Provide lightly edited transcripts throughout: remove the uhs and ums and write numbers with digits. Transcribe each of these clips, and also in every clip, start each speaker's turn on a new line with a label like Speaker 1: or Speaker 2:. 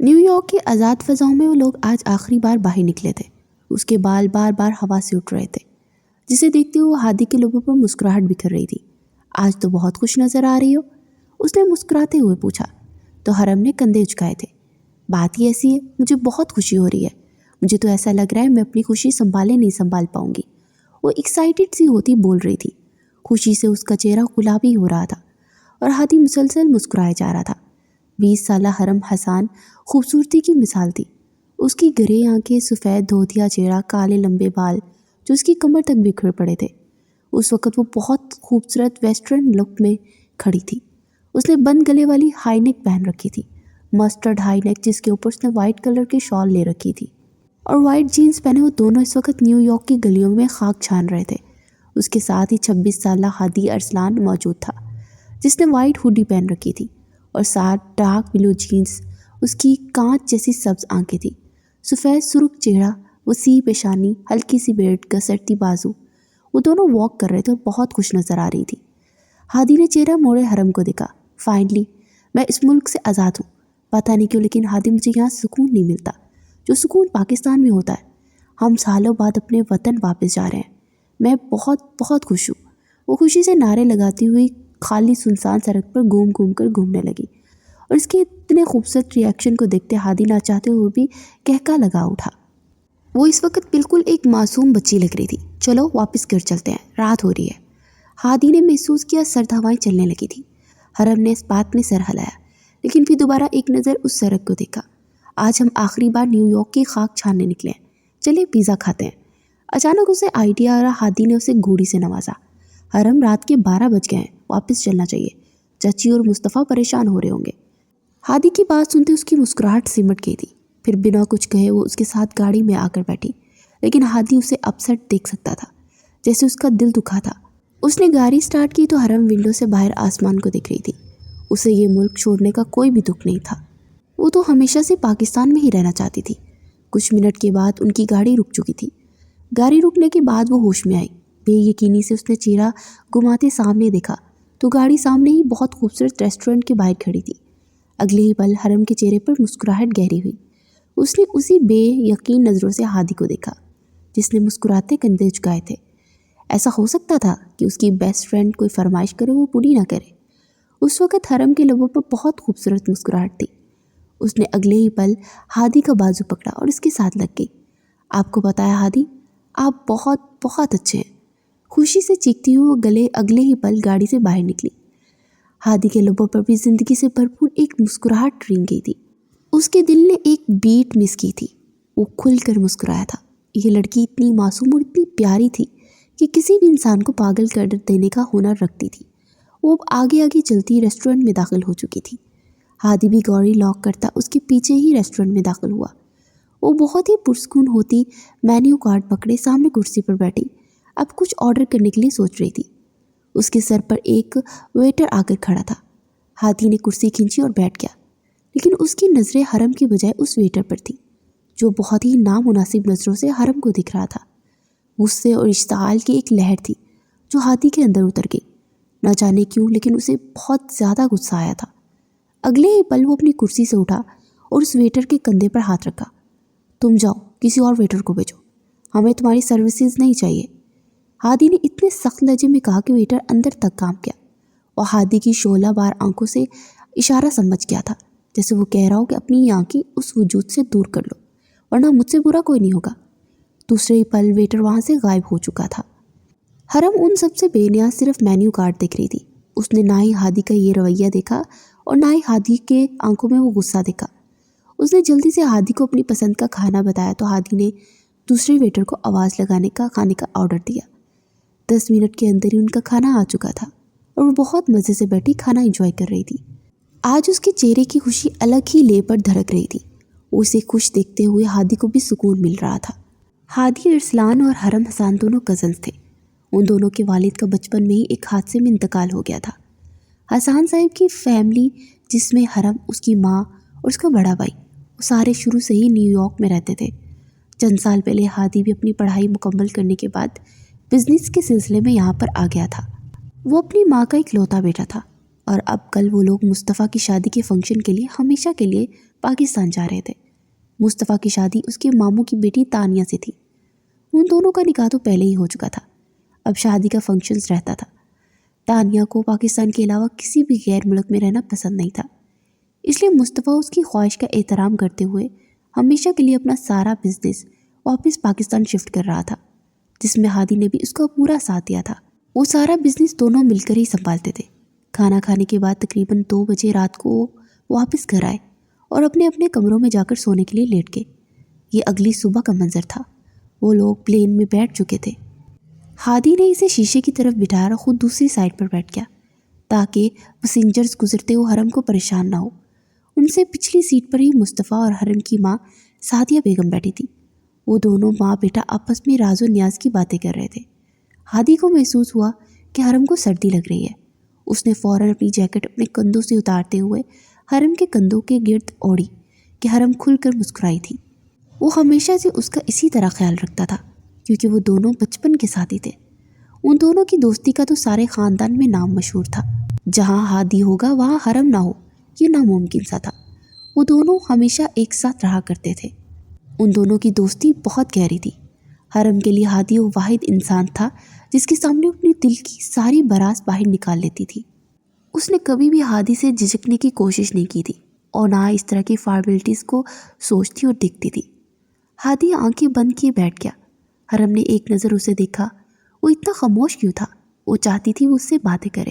Speaker 1: New York کی آزاد فضاؤں میں وہ لوگ آج آخری بار باہر نکلے تھے۔ اس کے بال بار بار ہوا سے اٹھ رہے تھے، جسے دیکھتے ہوئے ہادی کے لبوں پر مسکراہٹ بکھر رہی تھی۔ آج تو بہت خوش نظر آ رہی ہو، اس نے مسکراتے ہوئے پوچھا تو حرم نے کندھے اچکائے تھے۔ بات ہی ایسی ہے، مجھے بہت خوشی ہو رہی ہے۔ مجھے تو ایسا لگ رہا ہے میں اپنی خوشی نہیں سنبھال پاؤں گی۔ وہ ایکسائٹڈ سی ہوتی بول رہی تھی۔ خوشی سے اس کا چہرہ گلابی ہو رہا تھا اور ہادی مسلسل مسکرائے جا رہا تھا۔ 20 سالہ حرم حسان خوبصورتی کی مثال تھی۔ اس کی گرے آنکھیں، سفید دھوتیا چہرہ، کالے لمبے بال جو اس کی کمر تک بکھر پڑے تھے۔ اس وقت وہ بہت خوبصورت ویسٹرن لک میں کھڑی تھی۔ اس نے بند گلے والی ہائی نیک پہن رکھی تھی، مسٹرڈ ہائی نیک، جس کے اوپر اس نے وائٹ کلر کی شال لے رکھی تھی اور وائٹ جینز پہنے۔ وہ دونوں اس وقت نیو یارک کی گلیوں میں خاک چھان رہے تھے۔ اس کے ساتھ ہی 26 سالہ ہادی ارسلان موجود تھا، جس نے وائٹ ہوڈی پہن رکھی تھی اور ساتھ ڈارک بلو جینز۔ اس کی کانچ جیسی سبز آنکھیں تھیں، سفید سرخ چہرہ، وسیع پیشانی، ہلکی سی بیرڈ، گسرتی بازو۔ وہ دونوں واک کر رہے تھے اور بہت خوش نظر آ رہی تھی۔ ہادی نے چہرہ موڑے حرم کو دیکھا۔ فائنلی میں اس ملک سے آزاد ہوں۔ پتہ نہیں کیوں لیکن ہادی مجھے یہاں سکون نہیں ملتا جو سکون پاکستان میں ہوتا ہے۔ ہم سالوں بعد اپنے وطن واپس جا رہے ہیں۔ میں بہت بہت خوش ہوں۔ وہ خوشی سے نعرے لگاتی ہوئی خالی سنسان سڑک پر گھوم کر گھومنے لگی اور اس کے اتنے خوبصورت ری ایکشن کو دیکھتے ہادی نہ چاہتے ہوئے بھی کہکا لگا اٹھا۔ وہ اس وقت بالکل ایک معصوم بچی لگ رہی تھی۔ چلو واپس گھر چلتے ہیں، رات ہو رہی ہے۔ ہادی نے محسوس کیا سرد ہوائیں چلنے لگی تھی۔ حرم نے اس بات میں سر ہلایا لیکن پھر دوبارہ ایک نظر اس سڑک کو دیکھا۔ آج ہم آخری بار نیو یارک کی خاک چھاننے نکلے ہیں، چلے پیزا کھاتے ہیں۔ اچانک اسے آئیڈیا آ رہا۔ ہادی نے اسے گھوڑی سے نوازا۔ حرم رات کے 12 بج گئے ہیں، واپس چلنا چاہیے، چچی اور مصطفیٰ پریشان ہو رہے ہوں گے۔ ہادی کی بات سنتے اس کی مسکراہٹ سمٹ گئی تھی۔ پھر بنا کچھ کہے وہ اس کے ساتھ گاڑی میں آ کر بیٹھی، لیکن ہادی اسے اپسٹ دیکھ سکتا تھا، جیسے اس کا دل دکھا تھا۔ اس نے گاڑی سٹارٹ کی تو حرم ونڈو سے باہر آسمان کو دیکھ رہی تھی۔ اسے یہ ملک چھوڑنے کا کوئی بھی دکھ نہیں تھا۔ وہ تو ہمیشہ سے پاکستان میں ہی رہنا چاہتی تھی۔ کچھ منٹ کے بعد ان کی گاڑی رک چکی تھی۔ گاڑی رکنے کے بعد وہ ہوش میں آئی۔ بے یقینی سے اس نے چہرہ گھماتے سامنے دیکھا تو گاڑی سامنے ہی بہت خوبصورت ریسٹورنٹ کے باہر کھڑی تھی۔ اگلے ہی پل حرم کے چہرے پر مسکراہٹ گہری ہوئی۔ اس نے اسی بے یقین نظروں سے ہادی کو دیکھا جس نے مسکراتے کندھے اچکائے تھے۔ ایسا ہو سکتا تھا کہ اس کی بیسٹ فرینڈ کوئی فرمائش کرے وہ پوری نہ کرے۔ اس وقت حرم کے لبوں پر بہت خوبصورت مسکراہٹ تھی۔ اس نے اگلے ہی پل ہادی کا بازو پکڑا اور اس کے ساتھ لگ گئی۔ آپ کو پتہ ہے ہادی، آپ بہت بہت اچھے ہیں۔ خوشی سے چیختی ہوئی وہ اگلے ہی پل گاڑی سے باہر نکلی۔ ہادی کے لبوں پر بھی زندگی سے بھرپور ایک مسکراہٹ رنگ گئی تھی۔ اس کے دل نے ایک بیٹ مس کی تھی۔ وہ کھل کر مسکرایا تھا۔ یہ لڑکی اتنی معصوم اور اتنی پیاری تھی کہ کسی بھی انسان کو پاگل کر دینے کا ہنر رکھتی تھی۔ وہ اب آگے آگے چلتی ریسٹورنٹ میں داخل ہو چکی تھی۔ ہادی بھی گاڑی لاک کرتا اس کے پیچھے ہی ریسٹورنٹ میں داخل ہوا۔ وہ بہت ہی پرسکون ہوتی مینیو کارڈ پکڑے سامنے کرسی پر بیٹھی اب کچھ آرڈر کرنے کے لیے سوچ رہی تھی۔ اس کے سر پر ایک ویٹر آ کر کھڑا تھا۔ ہادی نے کرسی کھینچی اور بیٹھ گیا، لیکن اس کی نظریں حرم کی بجائے اس ویٹر پر تھی جو بہت ہی نامناسب نظروں سے حرم کو دیکھ رہا تھا۔ غصے اور اشتعال کی ایک لہر تھی جو ہادی کے اندر اتر گئی۔ نہ جانے کیوں لیکن اسے بہت زیادہ غصہ آیا تھا۔ اگلے ہی پل وہ اپنی کرسی سے اٹھا اور اس ویٹر کے کندھے پر ہاتھ رکھا۔ تم جاؤ، کسی اور ویٹر کو بھیجو، ہمیں تمہاری سروسز نہیں چاہیے۔ ہادی نے اتنے سخت لہجے میں کہا کہ ویٹر اندر تک کام کیا اور ہادی کی شعلہ بار آنکھوں سے اشارہ سمجھ گیا تھا، جیسے وہ کہہ رہا ہو کہ اپنی یہ آنکھیں اس وجود سے دور کر لو ورنہ مجھ سے برا کوئی نہیں ہوگا۔ دوسرے ہی پل ویٹر وہاں سے غائب ہو چکا تھا۔ حرم ان سب سے بے نیاز صرف مینیو کارڈ دیکھ رہی تھی۔ اس نے نہ ہی ہادی کا یہ رویہ دیکھا اور نہ ہی ہادی کے آنکھوں میں وہ غصہ دیکھا۔ اس نے جلدی سے ہادی کو اپنی پسند کا کھانا بتایا تو ہادی نے دوسرے ویٹر کو آواز لگانے کا کھانے کا آرڈر دیا۔ 10 منٹ کے اندر ہی ان کا کھانا آ چکا تھا اور وہ بہت مزے سے بیٹھی کھانا انجوائے کر رہی تھی۔ آج اس کے چہرے کی خوشی الگ ہی لے پر دھڑک رہی تھی۔ وہ اسے خوش دیکھتے ہوئے ہادی کو بھی سکون مل رہا تھا۔ ہادی ارسلان اور حرم حسان دونوں کزنز تھے۔ ان دونوں کے والد کا بچپن میں ہی ایک حادثے میں انتقال ہو گیا تھا۔ حسان صاحب کی فیملی، جس میں حرم، اس کی ماں اور اس کا بڑا بھائی، وہ سارے شروع سے ہی نیو یارک میں رہتے تھے۔ چند سال پہلے ہادی بھی اپنی پڑھائی مکمل کرنے کے بعد بزنس کے سلسلے میں یہاں پر آ گیا تھا۔ وہ اپنی ماں کا اکلوتا بیٹا تھا اور اب کل وہ لوگ مصطفیٰ کی شادی کے فنکشن کے لیے ہمیشہ کے لیے پاکستان جا رہے تھے۔ مصطفیٰ کی شادی اس کے ماموں کی بیٹی تانیہ سے تھی۔ ان دونوں کا نکاح تو پہلے ہی ہو چکا تھا، اب شادی کا فنکشنز رہتا تھا۔ تانیہ کو پاکستان کے علاوہ کسی بھی غیر ملک میں رہنا پسند نہیں تھا، اس لیے مصطفیٰ اس کی خواہش کا احترام کرتے ہوئے ہمیشہ کے لیے اپنا سارا بزنس واپس پاکستان شفٹ کر رہا تھا، جس میں ہادی نے بھی اس کا پورا ساتھ دیا تھا۔ وہ سارا بزنس دونوں مل کر ہی سنبھالتے تھے۔ کھانا کھانے کے بعد تقریباً 2 بجے رات کو واپس گھر آئے اور اپنے اپنے کمروں میں جا کر سونے کے لیے لیٹ گئے۔ یہ اگلی صبح کا منظر تھا۔ وہ لوگ پلین میں بیٹھ چکے تھے۔ ہادی نے اسے شیشے کی طرف بٹھایا اور خود دوسری سائڈ پر بیٹھ گیا تاکہ پیسنجرز گزرتے ہوئے حرم کو پریشان نہ ہو۔ ان سے پچھلی سیٹ پر ہی مصطفیٰ اور حرم کی ماں سعدیہ بیگم بیٹھی تھی۔ وہ دونوں ماں بیٹا آپس میں راز و نیاز کی باتیں کر رہے تھے۔ ہادی کو محسوس ہوا کہ حرم کو سردی لگ رہی ہے۔ اس نے فوراً اپنی جیکٹ اپنے کندھوں سے اتارتے ہوئے حرم کے کندھوں کے گرد اوڑھی کہ حرم کھل کر مسکرائی تھی۔ وہ ہمیشہ سے اس کا اسی طرح خیال رکھتا تھا کیونکہ وہ دونوں بچپن کے ساتھی تھے۔ ان دونوں کی دوستی کا تو سارے خاندان میں نام مشہور تھا۔ جہاں ہادی ہوگا وہاں حرم نہ ہو، یہ ناممکن سا تھا۔ وہ دونوں ہمیشہ ایک ساتھ رہا کرتے تھے۔ ان دونوں کی دوستی بہت گہری تھی۔ حرم کے لیے ہادی وہ واحد انسان تھا جس کے سامنے اپنی دل کی ساری براس باہر نکال لیتی تھی۔ اس نے کبھی بھی ہادی سے جھجکنے کی کوشش نہیں کی تھی اور نہ اس طرح کی فارمیلٹیز کو سوچتی اور دیکھتی تھی۔ ہادی آنکھیں بند کیے بیٹھ گیا۔ حرم نے ایک نظر اسے دیکھا۔ وہ اتنا خاموش کیوں تھا؟ وہ چاہتی تھی وہ اس سے باتیں کرے۔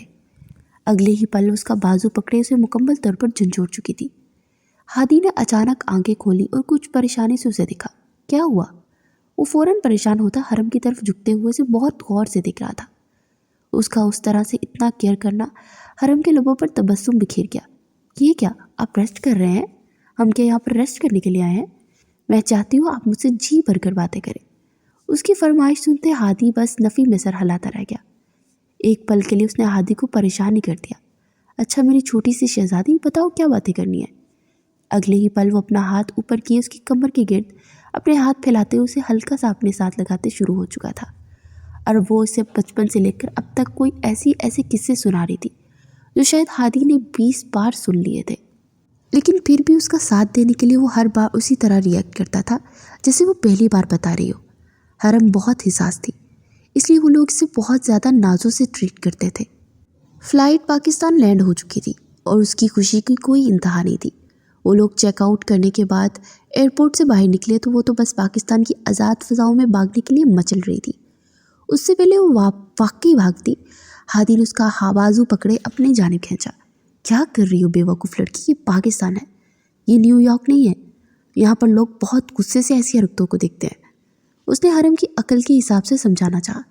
Speaker 1: اگلے ہی پل اس کا بازو پکڑے اسے مکمل طور پر جھنجھوڑ چکی تھی۔ ہادی نے اچانک آنکھیں کھولی اور کچھ پریشانی سے اسے دیکھا۔ کیا ہوا؟ وہ فوراً پریشان ہوتا حرم کی طرف جھکتے ہوئے اسے بہت غور سے دیکھ رہا تھا۔ اس کا اس طرح سے اتنا کیئر کرنا حرم کے لبوں پر تبسم بکھیر گیا۔ یہ کیا، آپ ریسٹ کر رہے ہیں؟ ہم کیا یہاں پر ریسٹ کرنے کے لیے آئے ہیں؟ میں چاہتی ہوں آپ مجھ سے جی بھر کر باتیں کریں۔ اس کی فرمائش سنتے ہادی بس نفی میں سر ہلاتا رہ گیا۔ ایک پل کے لیے اس نے ہادی کو پریشان ہی کر دیا۔ اچھا میری چھوٹی سی شہزادی، بتاؤ کیا باتیں کرنی ہے؟ اگلے ہی پل وہ اپنا ہاتھ اوپر کیے اس کی کمر کے گرد اپنے ہاتھ پھیلاتے ہوئے اسے ہلکا سا اپنے ساتھ لگاتے شروع ہو چکا تھا، اور وہ اسے بچپن سے لے کر اب تک کوئی ایسے قصے سنا رہی تھی جو شاید ہادی نے 20 بار سن لیے تھے، لیکن پھر بھی اس کا ساتھ دینے کے لیے وہ ہر بار اسی طرح ریئیکٹ کرتا تھا جیسے وہ پہلی بار بتا رہی ہو۔ حرم بہت حساس تھی، اس لیے وہ لوگ اسے بہت زیادہ نازوں سے ٹریٹ کرتے تھے۔ فلائٹ پاکستان لینڈ ہو چکی تھی اور اس کی خوشی کی کوئی انتہا نہیں تھی۔ وہ لوگ چیک آؤٹ کرنے کے بعد ایئرپورٹ سے باہر نکلے تو وہ تو بس پاکستان کی آزاد فضاؤں میں بھاگنے کے لیے مچل رہی تھی۔ اس سے پہلے وہ واقعی بھاگتی، ہادی نے اس کا بازو پکڑے اپنے جانب کھینچا۔ کیا کر رہی ہو بے وقوف لڑکی؟ یہ پاکستان ہے، یہ نیو یارک نہیں ہے۔ یہاں پر لوگ بہت غصے سے ایسی حرکتوں کو دیکھتے ہیں۔ اس نے حرم کی عقل کے حساب سے سمجھانا چاہا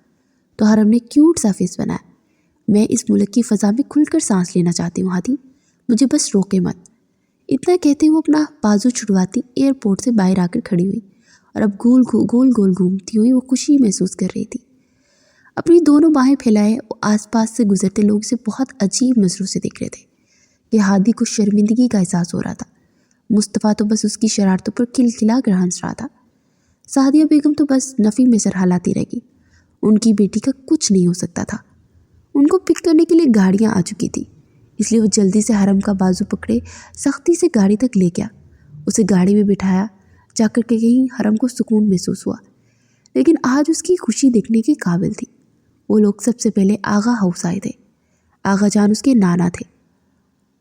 Speaker 1: تو حرم نے کیوٹ سا فیس بنایا۔ میں اس ملک کی فضا میں کھل کر سانس لینا چاہتی ہوں ہادی، مجھے بس روکے مت۔ اتنا کہتے وہ اپنا بازو چھڑواتی ایئرپورٹ سے باہر آ کر کھڑی ہوئی اور اب گول گول گھومتی ہوئی وہ خوشی محسوس کر رہی تھی۔ اپنی دونوں باہیں پھیلائے آس پاس سے گزرتے لوگ اسے بہت عجیب نظروں سے دیکھ رہے تھے کہ ہادی کو شرمندگی کا احساس ہو رہا تھا۔ مصطفیٰ تو بس اس کی شرارتوں پر کھلکھلا کر ہنس رہا تھا۔ سعدیہ بیگم تو بس نفی میں سر ہلاتی رہ گئی۔ ان کی بیٹی کا کچھ نہیں ہو سکتا تھا۔ ان کو پک کرنے کے لیے گاڑیاں آ چکی تھی، اس لیے وہ جلدی سے حرم کا بازو پکڑے سختی سے گاڑی تک لے گیا۔ اسے گاڑی میں بٹھایا جا کر کے کہیں حرم کو سکون محسوس ہوا، لیکن آج اس کی خوشی دیکھنے کے قابل تھی۔ وہ لوگ سب سے پہلے آغا ہاؤس آئے تھے۔ آغا جان اس کے نانا تھے۔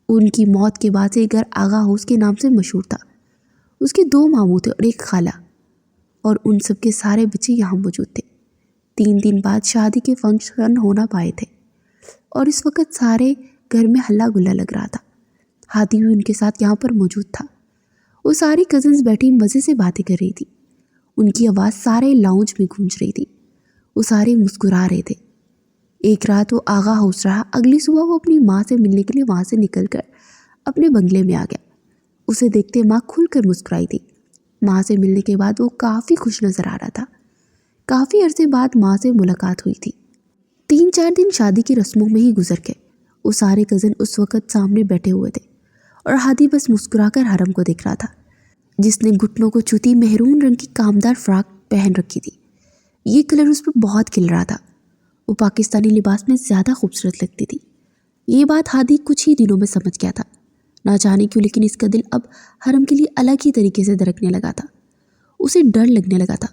Speaker 1: ان کی موت کے بعد سے گھر آغا ہاؤس کے نام سے مشہور تھا۔ اس کے 2 ماموں تھے اور ایک خالہ، اور ان سب کے سارے بچے یہاں موجود تھے۔ 3 دن بعد شادی کے فنکشن ہونا پائے تھے اور اس وقت سارے گھر میں ہلا گلا لگ رہا تھا۔ ہادی بھی ان کے ساتھ یہاں پر موجود تھا۔ وہ ساری کزنز بیٹھی مزے سے باتیں کر رہی تھی۔ ان کی آواز سارے لاؤنج میں گونج رہی تھی۔ وہ سارے مسکرا رہے تھے۔ ایک رات وہ آغا ہاؤس رہا۔ اگلی صبح وہ اپنی ماں سے ملنے کے لیے وہاں سے نکل کر اپنے بنگلے میں آ گیا۔ اسے دیکھتے ماں کھل کر مسکرائی تھی۔ ماں سے ملنے کے بعد وہ کافی خوش نظر آ رہا تھا۔ کافی عرصے بعد ماں سے ملاقات ہوئی تھی۔ 3-4 دن شادی کی رسموں میں ہی گزر گئے۔ وہ سارے کزن اس وقت سامنے بیٹھے ہوئے تھے اور ہادی بس مسکرا کر حرم کو دیکھ رہا تھا، جس نے گھٹنوں کو چھوتی مہرون رنگ کی کامدار فراک پہن رکھی تھی۔ یہ کلر اس پر بہت کھل رہا تھا۔ وہ پاکستانی لباس میں زیادہ خوبصورت لگتی تھی۔ ये बात हादी कुछ ही दिनों में समझ गया था। ना जाने क्यों, लेकिन इसका दिल अब हरम के लिए अलग ही तरीके से धड़कने लगा था। उसे डर लगने लगा था।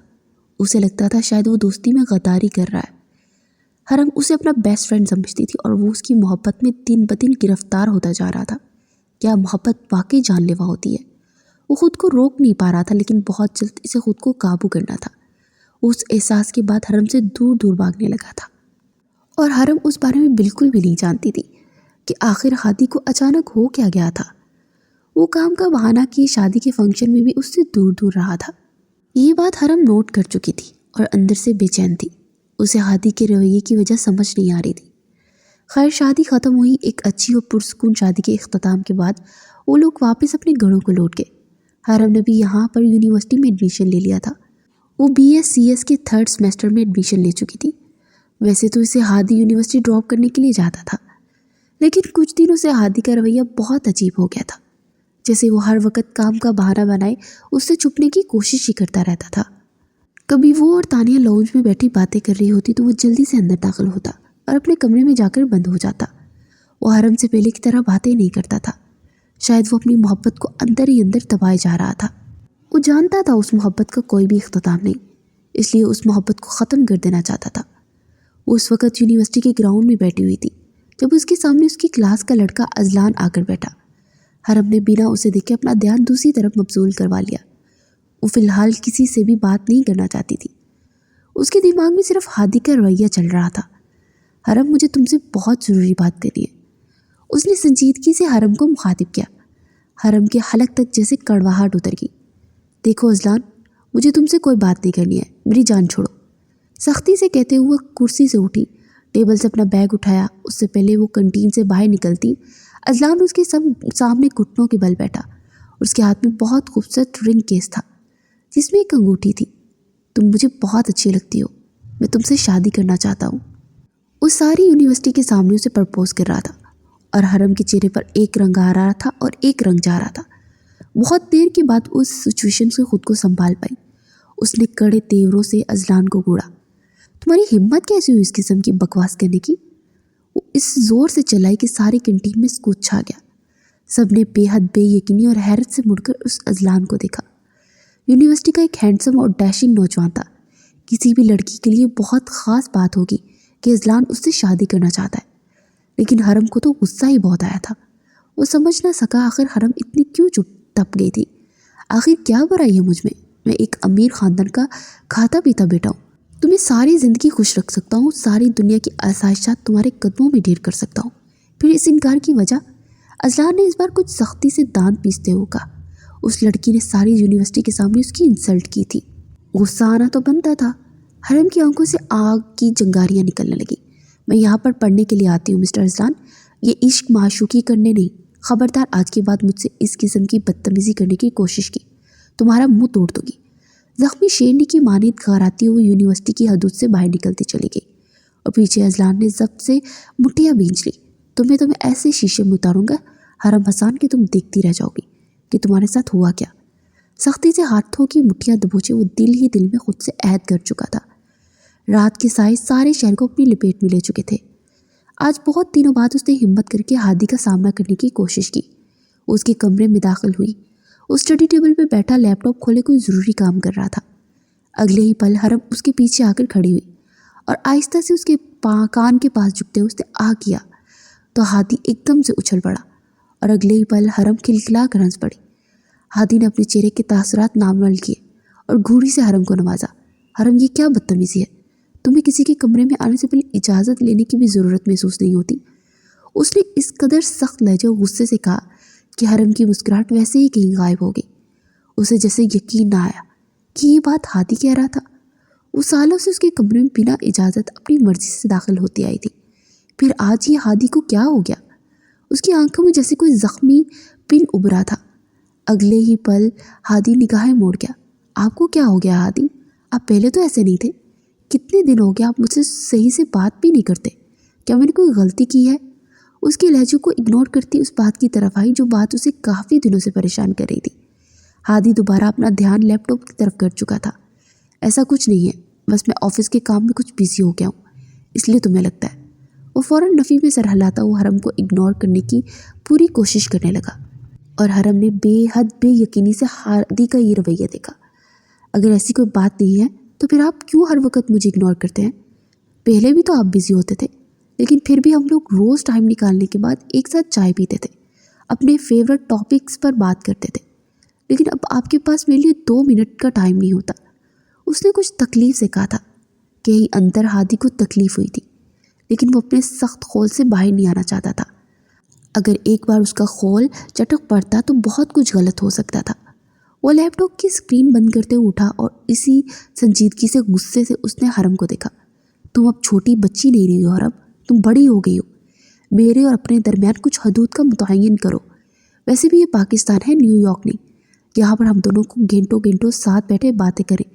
Speaker 1: उसे लगता था शायद वो दोस्ती में गद्दारी कर रहा है। हरम उसे अपना बेस्ट फ्रेंड समझती थी और वो उसकी मोहब्बत में दिन ब दिन गिरफ्तार होता जा रहा था। क्या मोहब्बत वाकई जानलेवा होती है? वो खुद को रोक नहीं पा रहा था, लेकिन बहुत जल्द इसे खुद को काबू करना था। उस एहसास के बाद हरम से दूर दूर भागने लगा था। और हरम उस बारे में बिल्कुल भी नहीं जानती थी कि आखिर हादी को अचानक हो क्या गया था। वो काम का बहाना किए शादी के फंक्शन में भी उससे दूर दूर रहा था। ये बात हरम नोट कर चुकी थी और अंदर से बेचैन थी। उसे हादी के रवैये की वजह समझ नहीं आ रही थी। खैर, शादी ख़त्म हुई। एक अच्छी और पुरसकून शादी के इख्तिताम के बाद वो लोग वापस अपने घरों को लौट गए। हरम ने भी यहाँ पर यूनिवर्सिटी में एडमिशन ले लिया था। वो BScs के 3rd सेमेस्टर में एडमिशन ले चुकी थी। वैसे तो इसे हादी यूनिवर्सिटी ड्रॉप करने के लिए जाता था, लेकिन कुछ दिनों से हादी का रवैया बहुत अजीब हो गया था। जैसे वो हर वक्त काम का बहाना बनाए उससे छुपने की कोशिश ही करता रहता था। कभी वो और तानिया लाउंज में बैठी बातें कर रही होती तो वो जल्दी से अंदर दाखिल होता और अपने कमरे में जाकर बंद हो जाता। वो हरम से पहले की तरह बातें नहीं करता था। शायद वो अपनी मोहब्बत को अंदर ही अंदर दबाए जा रहा था। वो जानता था उस मोहब्बत का कोई भी इख्तिताम नहीं, इसलिए उस मोहब्बत को ख़त्म कर देना चाहता था। वो उस वक़्त यूनिवर्सिटी के ग्राउंड में बैठी हुई थी जब उसके सामने उसकी क्लास का लड़का अजलान आकर बैठा। हरम ने बिना उसे देखे अपना ध्यान दूसरी तरफ मबजूल करवा लिया। वो फ़िलहाल किसी से भी बात नहीं करना चाहती थी। उसके दिमाग में सिर्फ हादी का रवैया चल रहा था। हरम, मुझे तुमसे बहुत ज़रूरी बात करनी है। उसने संजीदगी से हरम को मुखातिब किया। हरम के हलक तक जैसे कड़वाहट उतर गई। देखो अजलान, मुझे तुमसे कोई बात नहीं करनी है, मेरी जान छोड़ो। सख्ती से कहते हुए कुर्सी से उठी, टेबल से अपना बैग उठाया। उससे पहले वो कंटीन से बाहर निकलती, अजलान उसके सामने घुटनों के बल बैठा। उसके हाथ में बहुत खूबसूरत रिंग केस था जिसमें एक अंगूठी थी। तुम मुझे बहुत अच्छी लगती हो, मैं तुमसे शादी करना चाहता हूँ। वो सारी यूनिवर्सिटी के सामने उसे प्रपोज कर रहा था और हरम के चेहरे पर एक रंग आ रहा था और एक रंग जा रहा था। बहुत देर के बाद उस सिचुएशन से खुद को संभाल पाई। उसने कड़े तेवरों से अजलान को घूरा। तुम्हारी हिम्मत कैसे हुई इस किस्म की बकवास करने की? वो इस जोर से चलाई कि सारी कैंटीन में सुकूत छा गया। सबने बेहद बेयकीनी और हैरत से मुड़कर उस अजलान को देखा। यूनिवर्सिटी का एक हैंडसम और डैशिंग नौजवान था। किसी भी लड़की के लिए बहुत ख़ास बात होगी कि अजलान उससे शादी करना चाहता है, लेकिन हरम को तो गुस्सा ही बहुत आया था। वो समझ ना सका आखिर हरम इतनी क्यों चुप तप गई थी। आखिर क्या बुराई है मुझ में? मैं एक अमीर ख़ानदान का खाता पीता बेटा हूँ। तुम्हें सारी ज़िंदगी खुश रख सकता हूँ, सारी दुनिया की आसाइशात तुम्हारे कदमों में ढेर कर सकता हूँ, फिर इस इनकार की वजह? अजलान ने इस बार कुछ सख्ती से दांत पीसते हुए कहा। उस लड़की ने सारी यूनिवर्सिटी के सामने उसकी इंसल्ट की थी। गुस्सा आना तो बनता था। हरम की आंखों से आग की चिंगारियाँ निकलने लगी। मैं यहाँ पर पढ़ने के लिए आती हूँ मिस्टर अजलान, ये इश्क माशूकी करने नहीं। ख़बरदार, आज के बाद मुझसे इस किस्म की बदतमीज़ी करने की कोशिश की, तुम्हारा मुंह तोड़ दूँगी। ज़ख्मी शेरनी की मानित घराती हुई यूनिवर्सिटी की हदूद से बाहर निकलती चली गई और पीछे अजलान ने जब्त से मुठ्ठियाँ भींच ली। तुम्हें ऐसे शीशे में उतारूँगा हरम हसान कि तुम देखती रह जाओगी कि तुम्हारे साथ हुआ क्या। सख्ती से हाथों की मुठ्ठियाँ दबोचे वो दिल ही दिल में खुद से ऐद कर चुका था। रात के साए सारे शहर को अपनी लपेट में ले चुके थे। आज बहुत दिनों बाद उसने हिम्मत करके हादी का सामना करने की कोशिश की। उसके कमरे में दाखिल हुई। उस स्टडी टेबल पर बैठा लैपटॉप खोले कोई ज़रूरी काम कर रहा था। अगले ही पल हरम उसके पीछे आकर खड़ी हुई और आहिस्ता से उसके कान के पास झुकते हुए उसने आ किया तो हादी एकदम से उछल पड़ा और अगले ही पल हरम खिलखिला कर हंस पड़ी। हादी ने अपने चेहरे के तासुरात नामनल किए और घूरी से हरम को नवाजा। हरम, ये क्या बदतमीज़ी है? तुम्हें किसी के कमरे में आने से पहले इजाज़त लेने की भी ज़रूरत महसूस नहीं होती। उसने इस कदर सख्त लहजे और गुस्से से कहा कि हरम की मुस्कुराहट वैसे ही कहीं गायब हो गई। उसे जैसे यकीन ना आया कि ये बात हादी कह रहा था। वो सालों से उसके कमरे में बिना इजाज़त अपनी मर्जी से दाखिल होती आई थी, फिर आज ये हादी को क्या हो गया? उसकी आंखों में जैसे कोई ज़ख्मी पिन उभरा था। अगले ही पल हादी निगाहें मोड़ गया। आपको क्या हो गया हादी? आप पहले तो ऐसे नहीं थे। कितने दिन हो गए आप मुझसे सही से बात भी नहीं करते। क्या मैंने कोई गलती की है? उसके लहजे को इग्नोर करती उस बात की तरफ आई जो बात उसे काफ़ी दिनों से परेशान कर रही थी। हादी दोबारा अपना ध्यान लैपटॉप की तरफ कर चुका था। ऐसा कुछ नहीं है, बस मैं ऑफिस के काम में कुछ बिजी हो गया हूँ, इसलिए तुम्हें लगता है। वो फ़ौरन नफ़ी में सर हिलाता हुआ हरम को इग्नोर करने की पूरी कोशिश करने लगा और हरम ने बेहद बेयकीनी से हादी का ये रवैया देखा। अगर ऐसी कोई बात नहीं है तो फिर आप क्यों हर वक्त मुझे इग्नोर करते हैं? पहले भी तो आप बिज़ी होते थे, लेकिन फिर भी हम लोग रोज़ टाइम निकालने के बाद एक साथ चाय पीते थे, अपने फेवरेट टॉपिक्स पर बात करते थे। लेकिन अब आपके पास मेरे लिए 2 मिनट का टाइम नहीं होता। उसने कुछ तकलीफ से कहा था। कहीं अंदर हादी को तकलीफ हुई थी, लेकिन वो अपने सख्त खोल से बाहर नहीं आना चाहता था। अगर एक बार उसका खोल चटक पड़ता तो बहुत कुछ गलत हो सकता था। वो लैपटॉप की स्क्रीन बंद करते हुए उठा और इसी संजीदगी से गुस्से से उसने हरम को देखा। तुम अब छोटी बच्ची नहीं रही हो हरम, तुम बड़ी हो गई हो। मेरे और अपने दरमियान कुछ हदूद का मुतय्यन करो। वैसे भी ये पाकिस्तान है, न्यूयॉर्क नहीं। यहाँ पर हम दोनों को घंटों घंटों साथ बैठे बातें करें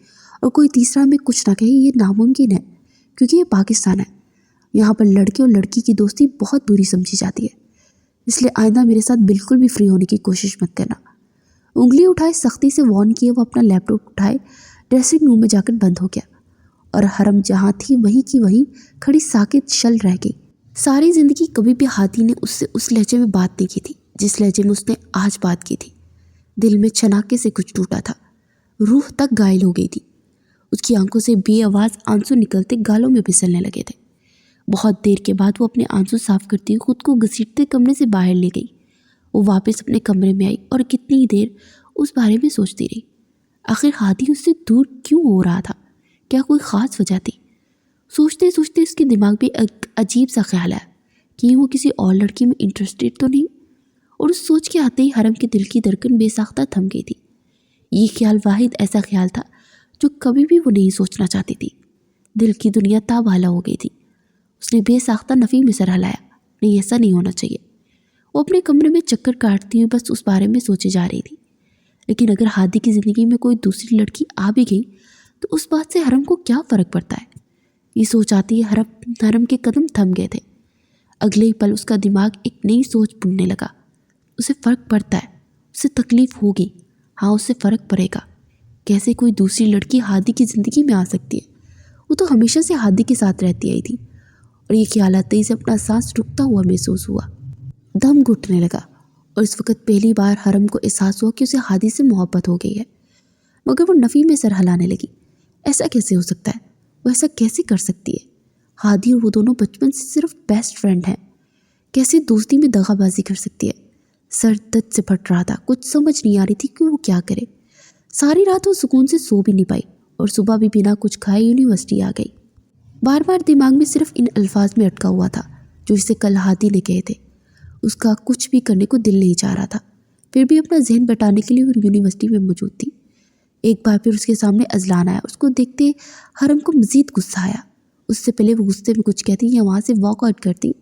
Speaker 1: और कोई तीसरा हमें कुछ ना कहे, ये नामुमकिन है, क्योंकि ये पाकिस्तान है। यहाँ पर लड़के और लड़की की दोस्ती बहुत बुरी समझी जाती है। इसलिए आइंदा मेरे साथ बिल्कुल भी फ्री होने की कोशिश मत करना। उंगली उठाए सख्ती से वार्न किए वो अपना लैपटॉप उठाए ड्रेसिंग रूम में जाकर बंद हो गया और हरम जहाँ थी वहीं की वहीं खड़ी साकित शल रह गई। सारी ज़िंदगी कभी भी हादी ने उससे उस लहजे में बात नहीं की थी जिस लहजे में उसने आज बात की थी। दिल में छनाके से कुछ टूटा था, रूह तक घायल हो गई थी। उसकी आंखों से बेआवाज़ आंसू निकलते गालों में फिसलने लगे थे। बहुत देर के बाद वो अपने आंसू साफ करती हुई खुद को घसीटते कमरे से बाहर ले गई। वो वापस अपने कमरे में आई और कितनी देर उस बारे में सोचती रही। आखिर हादी उससे दूर क्यों हो रहा था? क्या कोई ख़ास वजह थी? सोचते सोचते उसके दिमाग में एक अजीब सा ख्याल आया कि वो किसी और लड़की में इंटरेस्टेड तो नहीं। और उस सोच के आते ही हरम के दिल की धड़कन बेसाख्ता थम गई थी। ये ख्याल वाहिद ऐसा ख्याल था जो कभी भी वो नहीं सोचना चाहती थी। दिल की दुनिया ताबाला हो गई थी। उसने बेसाख्ता नफ़ी में सर हिलाया। नहीं, ऐसा नहीं होना चाहिए। वो अपने कमरे में चक्कर काटती हुई बस उस बारे में सोचे जा रही थी। लेकिन अगर हादी की ज़िंदगी में कोई दूसरी लड़की आ भी गई तो उस बात से हरम को क्या फ़र्क पड़ता है? ये सोच आती है हरम के कदम थम गए थे। अगले ही पल उसका दिमाग एक नई सोच बुनने लगा। उसे फ़र्क पड़ता है, उसे तकलीफ़ होगी, हाँ उसे फ़र्क पड़ेगा। कैसे कोई दूसरी लड़की हादी की ज़िंदगी में आ सकती है? वो तो हमेशा से हादी के साथ रहती आई थी। और ये ख्याल आते ही से अपना सांस रुकता हुआ महसूस हुआ। दम घुटने लगा और इस वक्त पहली बार हरम को एहसास हुआ कि उसे हादी से मोहब्बत हो गई है। मगर वो नफ़ी में सर हिलाने लगी। ऐसा कैसे हो सकता है? वो ऐसा कैसे कर सकती है? हादी और वो दोनों बचपन से सिर्फ बेस्ट फ्रेंड हैं। कैसे दोस्ती में दगाबाजी कर सकती है? सर दर्द से फट रहा था। कुछ समझ नहीं आ रही थी कि वो क्या करे। सारी रात वो सुकून से सो भी नहीं पाई और सुबह भी बिना कुछ खाए यूनिवर्सिटी आ गई। बार बार दिमाग में सिर्फ इन अल्फाज में अटका हुआ था जो इसे कल हादी ने कहे थे। उसका कुछ भी करने को दिल नहीं चाह रहा था, फिर भी अपना जहन बटाने के लिए वो यूनिवर्सिटी में मौजूद थी। एक बार फिर उसके सामने अजलान आया। उसको देखते हरम को मज़ीद गुस्सा आया। उससे पहले वो गुस्से में कुछ कहती या वहाँ से वॉक आउट करती,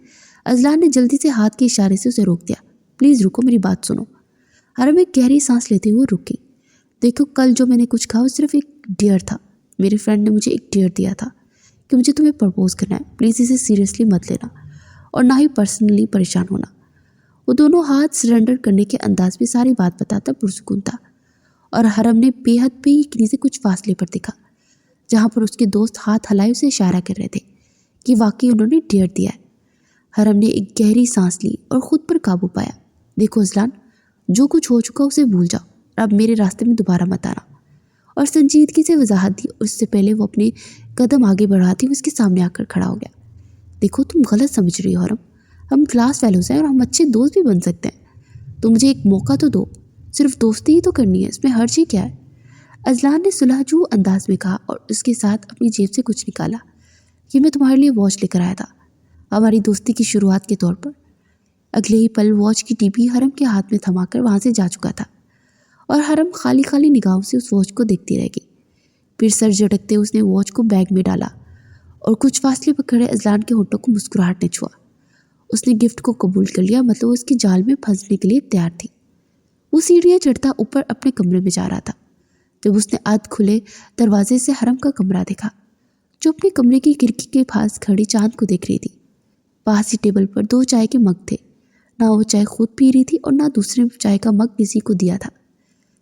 Speaker 1: अजलान ने जल्दी से हाथ के इशारे से उसे रोक दिया। प्लीज़ रुको, मेरी बात सुनो। हरम एक गहरी सांस लेते हुए रुक गई। देखो, कल जो मैंने कुछ कहा वो सिर्फ एक डेयर था। मेरे फ्रेंड ने मुझे एक डेयर दिया था कि मुझे तुम्हें प्रपोज करना है। प्लीज़ इसे सीरियसली मत लेना और ना ही पर्सनली परेशान होना। वो दोनों हाथ सरेंडर करने के अंदाज में सारी बात बताता पुरसुकून था और हरम ने बेहद बेयकीनी से कुछ फासले पर देखा जहाँ पर उसके दोस्त हाथ हलाए उसे इशारा कर रहे थे कि वाकई उन्होंने डेयर दिया है। हरम ने एक गहरी सांस ली और ख़ुद पर काबू पाया। देखो अजलान, जो कुछ हो चुका उसे भूल जाओ और अब मेरे रास्ते में दोबारा मत आना। और संजीदगी से वजाहत दी। उससे पहले वो अपने कदम आगे बढ़ाती उसके सामने आकर खड़ा हो गया। देखो, तुम गलत समझ रही हो हरम। हम क्लास फेलोज हैं और हम अच्छे दोस्त भी बन सकते हैं। तो मुझे एक मौका तो दो। सिर्फ दोस्ती ही तो करनी है, इसमें हर्ज ही क्या है? अजलान ने सुलहजू अंदाज में कहा और उसके साथ अपनी जेब से कुछ निकाला। ये मैं तुम्हारे लिए वॉच लेकर आया था, हमारी दोस्ती की शुरुआत के तौर पर। अगले ही पल वॉच की टीपी हरम के हाथ में थमाकर वहाँ से जा चुका था और हरम खाली खाली निगाहों से उस वॉच को देखती रह गई। फिर सर झटकते उसने वॉच को बैग में डाला और कुछ फासले पर खड़े अजलान के होठों को मुस्कुराहट ने छुआ। उसने गिफ्ट को कबूल कर लिया, मतलब वो उसके जाल में फंसने के लिए तैयार थी। वो सीढ़ियाँ चढ़ता ऊपर अपने कमरे में जा रहा था जब उसने आध खुले दरवाजे से हरम का कमरा देखा, जो अपने कमरे की खिड़की के पास खड़ी चांद को देख रही थी। पास ही टेबल पर 2 चाय के मग थे। ना वो चाय खुद पी रही थी और ना दूसरे चाय का मग किसी को दिया था।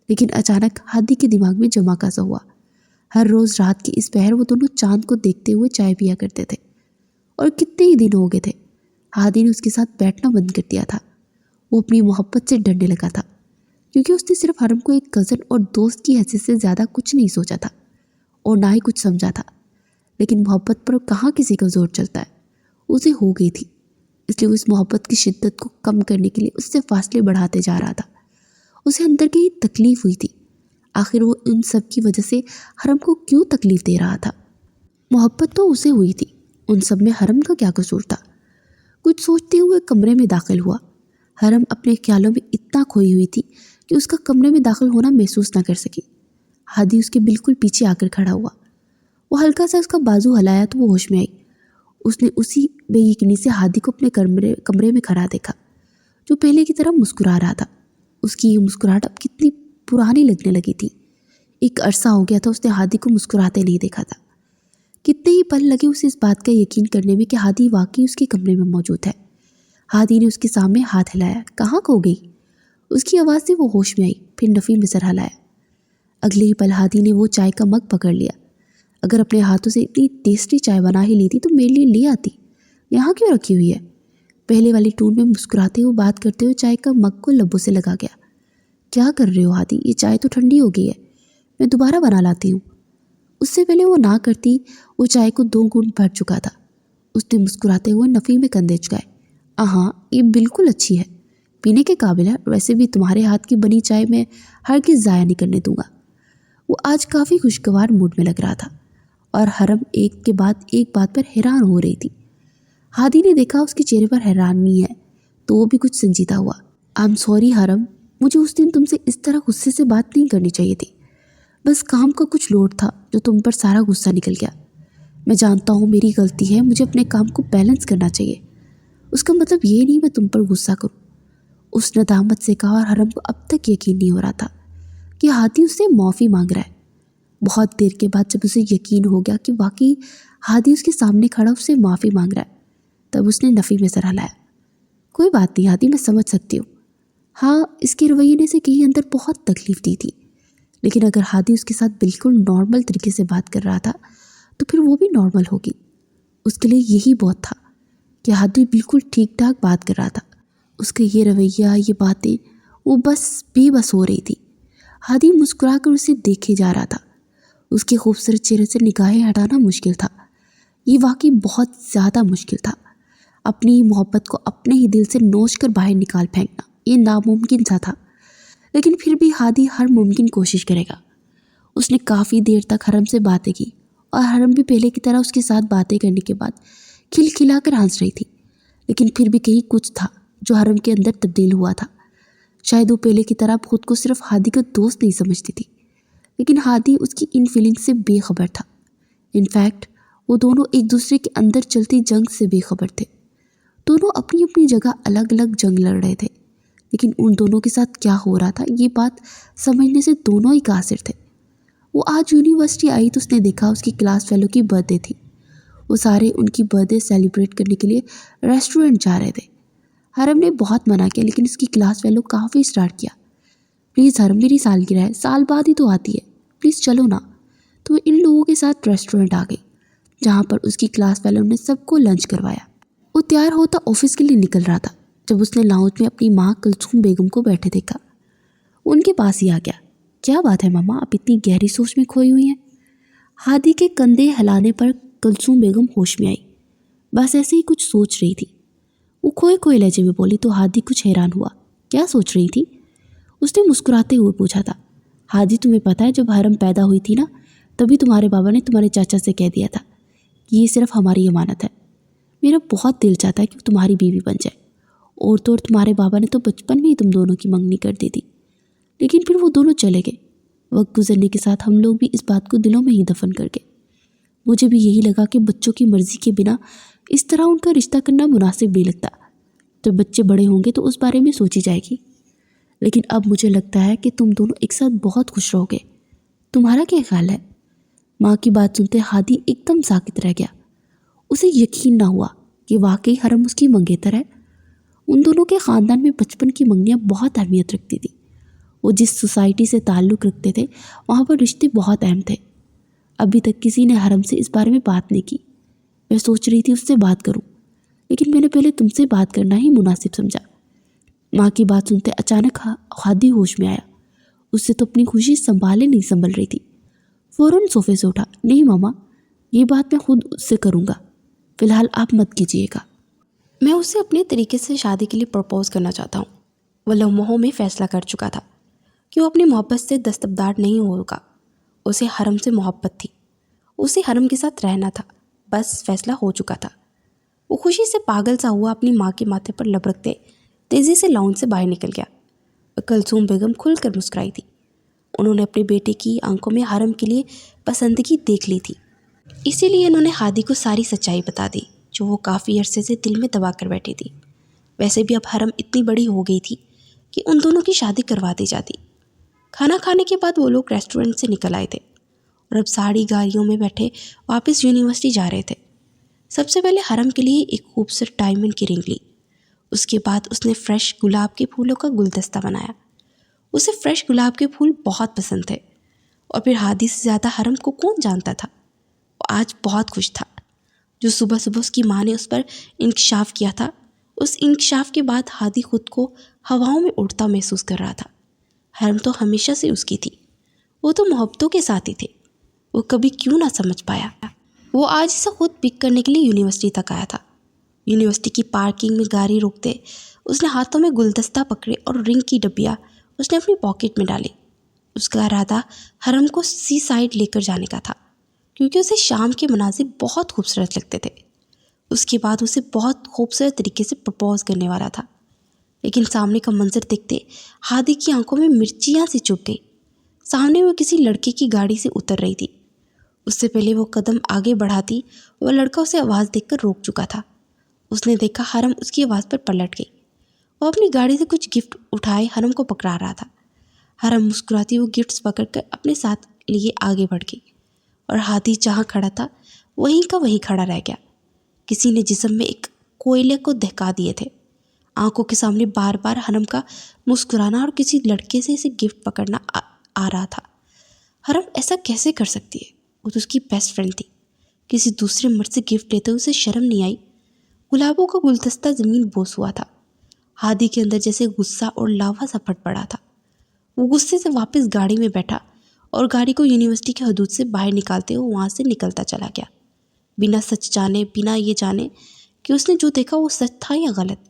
Speaker 1: लेकिन अचानक हादी के दिमाग में जमाका सा हुआ। हर रोज़ रात की इस पहर वो दोनों चांद को देखते हुए चाय पिया करते थे और कितने ही दिन हो गए थे हादी ने उसके साथ बैठना बंद कर दिया था। वो अपनी मोहब्बत से डरने लगा था, क्योंकि उसने सिर्फ हरम को एक कज़न और दोस्त की हैसियत से ज़्यादा कुछ नहीं सोचा था और ना ही कुछ समझा था। लेकिन मोहब्बत पर कहाँ किसी का जोर चलता है, उसे हो गई थी। इसलिए वो इस मोहब्बत की शिद्दत को कम करने के लिए उससे फासले बढ़ाते जा रहा था। उसे अंदर की तकलीफ हुई थी। आखिर वो इन सब की वजह से हरम को क्यों तकलीफ दे रहा था? मोहब्बत तो उसे हुई थी, उन सब में हरम का क्या कसूर था? कुछ सोचते हुए कमरे में दाखिल हुआ। हरम अपने ख्यालों में इतना खोई हुई थी कि उसका कमरे में दाखिल होना महसूस न कर सकी। हादी उसके बिल्कुल पीछे आकर खड़ा हुआ। वो हल्का सा उसका बाजू हलाया तो वो होश में आई। उसने उसी बेयकीनी से हादी को अपने कमरे में खड़ा देखा, जो पहले की तरह मुस्कुरा रहा था। उसकी ये मुस्कुराहट अब कितनी पुरानी लगने लगी थी। एक अरसा हो गया था उसने हादी को मुस्कुराते नहीं देखा था। कितने ही पल लगे उसे इस बात का यकीन करने में कि हादी वाकई उसके कमरे में मौजूद है। हादी ने उसके सामने हाथ हिलाया। कहाँ खो गई? उसकी आवाज़ से वो होश में आई, फिर नफ़ी में सर हिलाया। अगले ही पल हादी ने वो चाय का मग पकड़ लिया। अगर अपने हाथों से इतनी टेस्टी चाय बना ही ली थी तो मेरे लिए ले आती। यहाँ क्यों रखी हुई है? पहले वाली टोन में मुस्कुराते हुए बात करते हुए चाय का मग को लब्बों से लगा गया। क्या कर रहे हो हादी? ये चाय तो ठंडी हो गई है, मैं दोबारा बना लाती हूँ। उससे पहले वो ना करती, वो चाय को 2 घूंट भर चुका था। उसने मुस्कुराते हुए नफ़ी में कंधे झुकाए। हाँ, ये बिल्कुल अच्छी है, पीने के काबिल है। वैसे भी तुम्हारे हाथ की बनी चाय मैं हरगिज़ ज़ाया नहीं करने दूंगा। वो आज काफ़ी खुशगवार मूड में लग रहा था और हरम एक के बाद एक बात पर हैरान हो रही थी। हादी ने देखा उसके चेहरे पर हैरानी है तो वो भी कुछ संजीदा हुआ। आई एम सॉरी हरम, मुझे उस दिन तुमसे इस तरह गुस्से से बात नहीं करनी चाहिए थी। बस काम का कुछ लोड था जो तुम पर सारा गुस्सा निकल गया। मैं जानता हूँ मेरी गलती है, मुझे अपने काम को बैलेंस करना चाहिए। उसका मतलब ये नहीं मैं तुम पर गुस्सा करूँ, उस नदामत से कहा। और हरम को अब तक यकीन नहीं हो रहा था कि हादी उससे माफ़ी मांग रहा है। बहुत देर के बाद जब उसे यकीन हो गया कि वाकई हादी उसके सामने खड़ा उससे माफ़ी मांग रहा है, तब उसने नफ़ी में सर हिलाया। कोई बात नहीं हादी, मैं समझ सकती हूँ। हाँ, इसके रवैये ने से कहीं अंदर बहुत तकलीफ दी थी, लेकिन अगर हादी उसके साथ बिल्कुल नॉर्मल तरीके से बात कर रहा था तो फिर वो भी नॉर्मल होगी। उसके लिए यही बहुत था कि हादी बिल्कुल ठीक ठाक बात कर रहा था। उसका ये रवैया, ये बातें, वो बस बेबस हो रही थी। हादी मुस्कुरा कर उसे देखे जा रहा था। उसके खूबसूरत चेहरे से निगाहें हटाना मुश्किल था। ये वाकई बहुत ज़्यादा मुश्किल था। अपनी मोहब्बत को अपने ही दिल से नोच कर बाहर निकाल फेंकना ये नामुमकिन सा था, लेकिन फिर भी हादी हर मुमकिन कोशिश करेगा। उसने काफ़ी देर तक हरम से बातें की और हरम भी पहले की तरह उसके साथ बातें करने के बाद खिलखिलाकर हंस रही थी। लेकिन फिर भी कहीं कुछ था जो हरम के अंदर तब्दील हुआ था। शायद वो पहले की तरह खुद को सिर्फ हादी का दोस्त नहीं समझती थी, लेकिन हादी उसकी इन फीलिंग्स से बेखबर था। इनफैक्ट वो दोनों एक दूसरे के अंदर चलती जंग से बेखबर थे। दोनों अपनी अपनी जगह अलग अलग जंग लड़ रहे थे, लेकिन उन दोनों के साथ क्या हो रहा था ये बात समझने से दोनों ही कासिर थे। वो आज यूनिवर्सिटी आई तो उसने देखा उसकी क्लास फेलो की बर्थडे थी। वो सारे उनकी बर्थडे सेलिब्रेट करने के लिए रेस्टोरेंट जा रहे थे। हरम ने बहुत मना किया, लेकिन उसकी क्लास फेलो काफ़ी स्टार्ट किया। प्लीज़ हरम, मेरी सालगिरह है, साल बाद ही तो आती है, प्लीज़ चलो ना। तो वो इन लोगों के साथ रेस्टोरेंट आ गई, जहाँ पर उसकी क्लास फेलो ने सबको लंच करवाया। वो तैयार होता ऑफिस के लिए निकल रहा था जब उसने लाउंज में अपनी माँ कुलसूम बेगम को बैठे देखा। उनके पास ही आ गया। क्या बात है मामा, आप इतनी गहरी सोच में खोई हुई हैं? हादी के कंधे हिलाने पर कुलसूम बेगम होश में आई। बस ऐसे ही कुछ सोच रही थी, वो खोए खोए लहजे में बोली। तो हादी कुछ हैरान हुआ। क्या सोच रही थी? उसने मुस्कुराते हुए पूछा था। हादी, तुम्हें पता है जब हरम पैदा हुई थी ना, तभी तुम्हारे बाबा ने तुम्हारे चाचा से कह दिया था कि ये सिर्फ हमारी अमानत है। मेरा बहुत दिल चाहता है कि तुम्हारी बीवी बन जाए। और तो और तुम्हारे बाबा ने तो बचपन में ही तुम दोनों की मंगनी कर दी थी, लेकिन फिर वो दोनों चले गए। वक्त गुजरने के साथ हम लोग भी इस बात को दिलों में ही दफन कर गए। मुझे भी यही लगा कि बच्चों की मर्जी के बिना इस तरह उनका रिश्ता करना मुनासिब नहीं लगता। जब बच्चे बड़े होंगे तो उस बारे में सोची जाएगी, लेकिन अब मुझे लगता है कि तुम दोनों एक साथ बहुत खुश रहोगे। तुम्हारा क्या ख्याल है? माँ की बात सुनते हादी एकदम साकित रह गया। उसे यकीन ना हुआ कि वाकई हरम उसकी मंगेतर है। उन दोनों के ख़ानदान में बचपन की मंगनियाँ बहुत अहमियत रखती थी। वो जिस सोसाइटी से ताल्लुक़ रखते थे वहाँ पर रिश्ते बहुत अहम थे। अभी तक किसी ने हरम से इस बारे में बात नहीं की। मैं सोच रही थी उससे बात करूं, लेकिन मैंने पहले तुमसे बात करना ही मुनासिब समझा। माँ की बात सुनते अचानक हादी होश में आया। उससे तो अपनी खुशी संभाले नहीं संभल रही थी। फौरन सोफे से उठा, नहीं मामा, ये बात मैं खुद उससे करूँगा, फिलहाल आप मत कीजिएगा। मैं उससे अपने तरीके से शादी के लिए प्रपोज करना चाहता हूँ। वह लम्हों में फैसला कर चुका था कि वो अपनी मोहब्बत से दस्तबरदार नहीं होगा। उसे हरम से मोहब्बत थी, उसे हरम के साथ रहना था, बस फैसला हो चुका था। वो खुशी से पागल सा हुआ अपनी माँ के माथे पर लपकते तेज़ी से लाउंज से बाहर निकल गया। कलसूम बेगम खुलकर मुस्कुराई थी। उन्होंने अपने बेटे की आंखों में हरम के लिए पसंदगी देख ली थी, इसीलिए उन्होंने हादी को सारी सच्चाई बता दी जो वो काफ़ी अरसे से दिल में दबा कर बैठी थी। वैसे भी अब हरम इतनी बड़ी हो गई थी कि उन दोनों की शादी करवा दी जाती। खाना खाने के बाद वो लोग रेस्टोरेंट से निकल आए थे और अब सारी गाड़ियों में बैठे वापस यूनिवर्सिटी जा रहे थे। सबसे पहले हरम के लिए एक खूबसूरत डायमंड की रिंग ली। उसके बाद उसने फ्रेश गुलाब के फूलों का गुलदस्ता बनाया। उसे फ्रेश गुलाब के फूल बहुत पसंद थे और फिर हादी से ज़्यादा हरम को कौन जानता था। वो आज बहुत खुश था। जो सुबह सुबह उसकी माँ ने उस पर इंकशाफ किया था, उस इंकशाफ के बाद हादी खुद को हवाओं में उड़ता महसूस कर रहा था। हरम तो हमेशा से उसकी थी, वो तो मोहब्बतों के साथी थे। वो कभी क्यों ना समझ पाया। वो आज इसे खुद पिक करने के लिए यूनिवर्सिटी तक आया था। यूनिवर्सिटी की पार्किंग में गाड़ी रोकते उसने हाथों में गुलदस्ता पकड़े और रिंग की डब्बियाँ उसने अपनी पॉकेट में डाली। उसका इरादा हरम को सी साइड लेकर जाने का था, क्योंकि उसे शाम के मनाजिर बहुत खूबसूरत लगते थे। उसके बाद उसे बहुत खूबसूरत तरीके से प्रपोज करने वाला था, लेकिन सामने का मंजर देखते हादी की आंखों में मिर्चियाँ सी चुभ गई। सामने वो किसी लड़के की गाड़ी से उतर रही थी। उससे पहले वो कदम आगे बढ़ाती वह लड़का उसे आवाज़ देकर रोक चुका था। उसने देखा हरम उसकी आवाज़ पर पलट गई। वो अपनी गाड़ी से कुछ गिफ्ट उठाए हरम को पकड़ा रहा था। हरम मुस्कुराती वो गिफ्ट्स पकड़कर अपने साथ लिए आगे बढ़ गई और हादी जहाँ खड़ा था वहीं का वहीं खड़ा रह गया। किसी ने जिस्म में एक कोयले को दहका दिए थे। आंखों के सामने बार बार हरम का मुस्कुराना और किसी लड़के से इसे गिफ्ट पकड़ना आ रहा था। हरम ऐसा कैसे कर सकती है? वो तो उसकी बेस्ट फ्रेंड थी। किसी दूसरे मर्द से गिफ्ट लेते उसे शर्म नहीं आई। गुलाबों का गुलदस्ता ज़मीन बोस हुआ था। हादी के अंदर जैसे गुस्सा और लावा सा फट पड़ा था। वो गुस्से से वापस गाड़ी में बैठा और गाड़ी को यूनिवर्सिटी की हदूद से बाहर निकालते हुए वहाँ से निकलता चला गया, बिना सच जाने, बिना ये जाने कि उसने जो देखा वो सच था या गलत।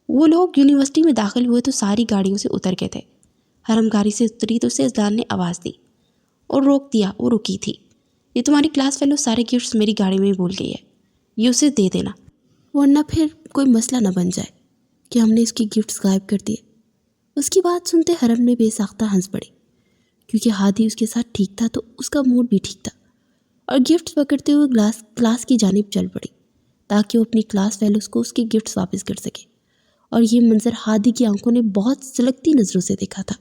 Speaker 1: वो लोग यूनिवर्सिटी में दाखिल हुए तो सारी गाड़ियों से उतर गए थे। हरम गाड़ी से उतरी तो उसे अज़लान ने आवाज़ दी और रोक दिया। वो रुकी थी। ये तुम्हारी क्लास फेलो सारे गिफ्ट्स मेरी गाड़ी में भूल गई है, ये उसे दे देना, वरना फिर कोई मसला न बन जाए कि हमने इसकी गिफ्ट्स गायब कर दिए। उसकी बात सुनते हरम ने बेसाख्ता हंस पड़ी, क्योंकि हादी उसके साथ ठीक था तो उसका मूड भी ठीक था, और गिफ्ट्स पकड़ते हुए क्लास की जानिब चल पड़ी ताकि वो अपनी क्लास फेलोज को उसके गिफ्ट्स वापस कर सके। और ये मंजर हादी की आंखों ने बहुत सलगती नज़रों से देखा था।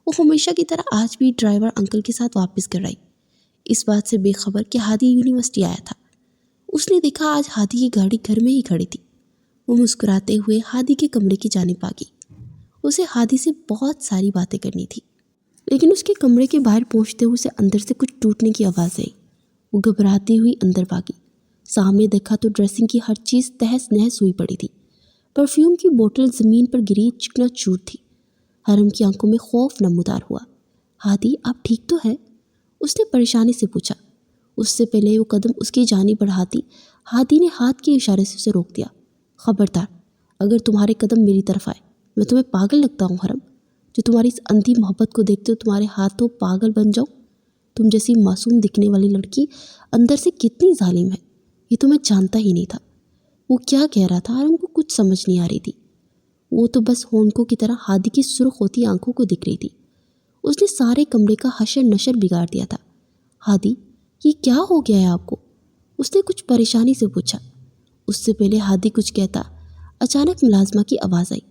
Speaker 1: वो हमेशा की तरह आज भी ड्राइवर अंकल के साथ वापस कर आई, इस बात से बेखबर कि हादी यूनिवर्सिटी आया था। उसने देखा आज हादी की गाड़ी घर में ही खड़ी थी। वो मुस्कुराते हुए हादी के कमरे की जानिब आ गई। उसे हादी से बहुत सारी बातें करनी थी, लेकिन उसके कमरे के बाहर पहुंचते हुए उसे अंदर से कुछ टूटने की आवाज़ आई। वो घबराती हुई अंदर भागी। सामने देखा तो ड्रेसिंग की हर चीज़ तहस नहस हुई पड़ी थी। परफ्यूम की बोतल ज़मीन पर गिरी चिकनाचूर थी। हरम की आंखों में खौफ नमूदार हुआ। हादी, आप ठीक तो है? उसने परेशानी से पूछा। उससे पहले वो कदम उसकी जानिब बढ़ाती हादी ने हाथ के इशारे से उसे रोक दिया। खबरदार, अगर तुम्हारे कदम मेरी तरफ आए मैं तुम्हें पागल लगता हूँ हरम। जो तुम्हारी इस अंधी मोहब्बत को देखते हो तुम्हारे हाथों पागल बन जाऊँ। तुम जैसी मासूम दिखने वाली लड़की अंदर से कितनी जालिम है ये तो मैं जानता ही नहीं था। वो क्या कह रहा था हरम को कुछ समझ नहीं आ रही थी। वो तो बस होंठों की तरह हादी की सुर्ख होती आंखों को दिख रही थी। उसने सारे कमरे का हशर नशर बिगाड़ दिया था। हादी, ये क्या हो गया है आपको? उसने कुछ परेशानी से पूछा। उससे पहले हादी कुछ कहता, अचानक मुलाजमा की आवाज़ आई।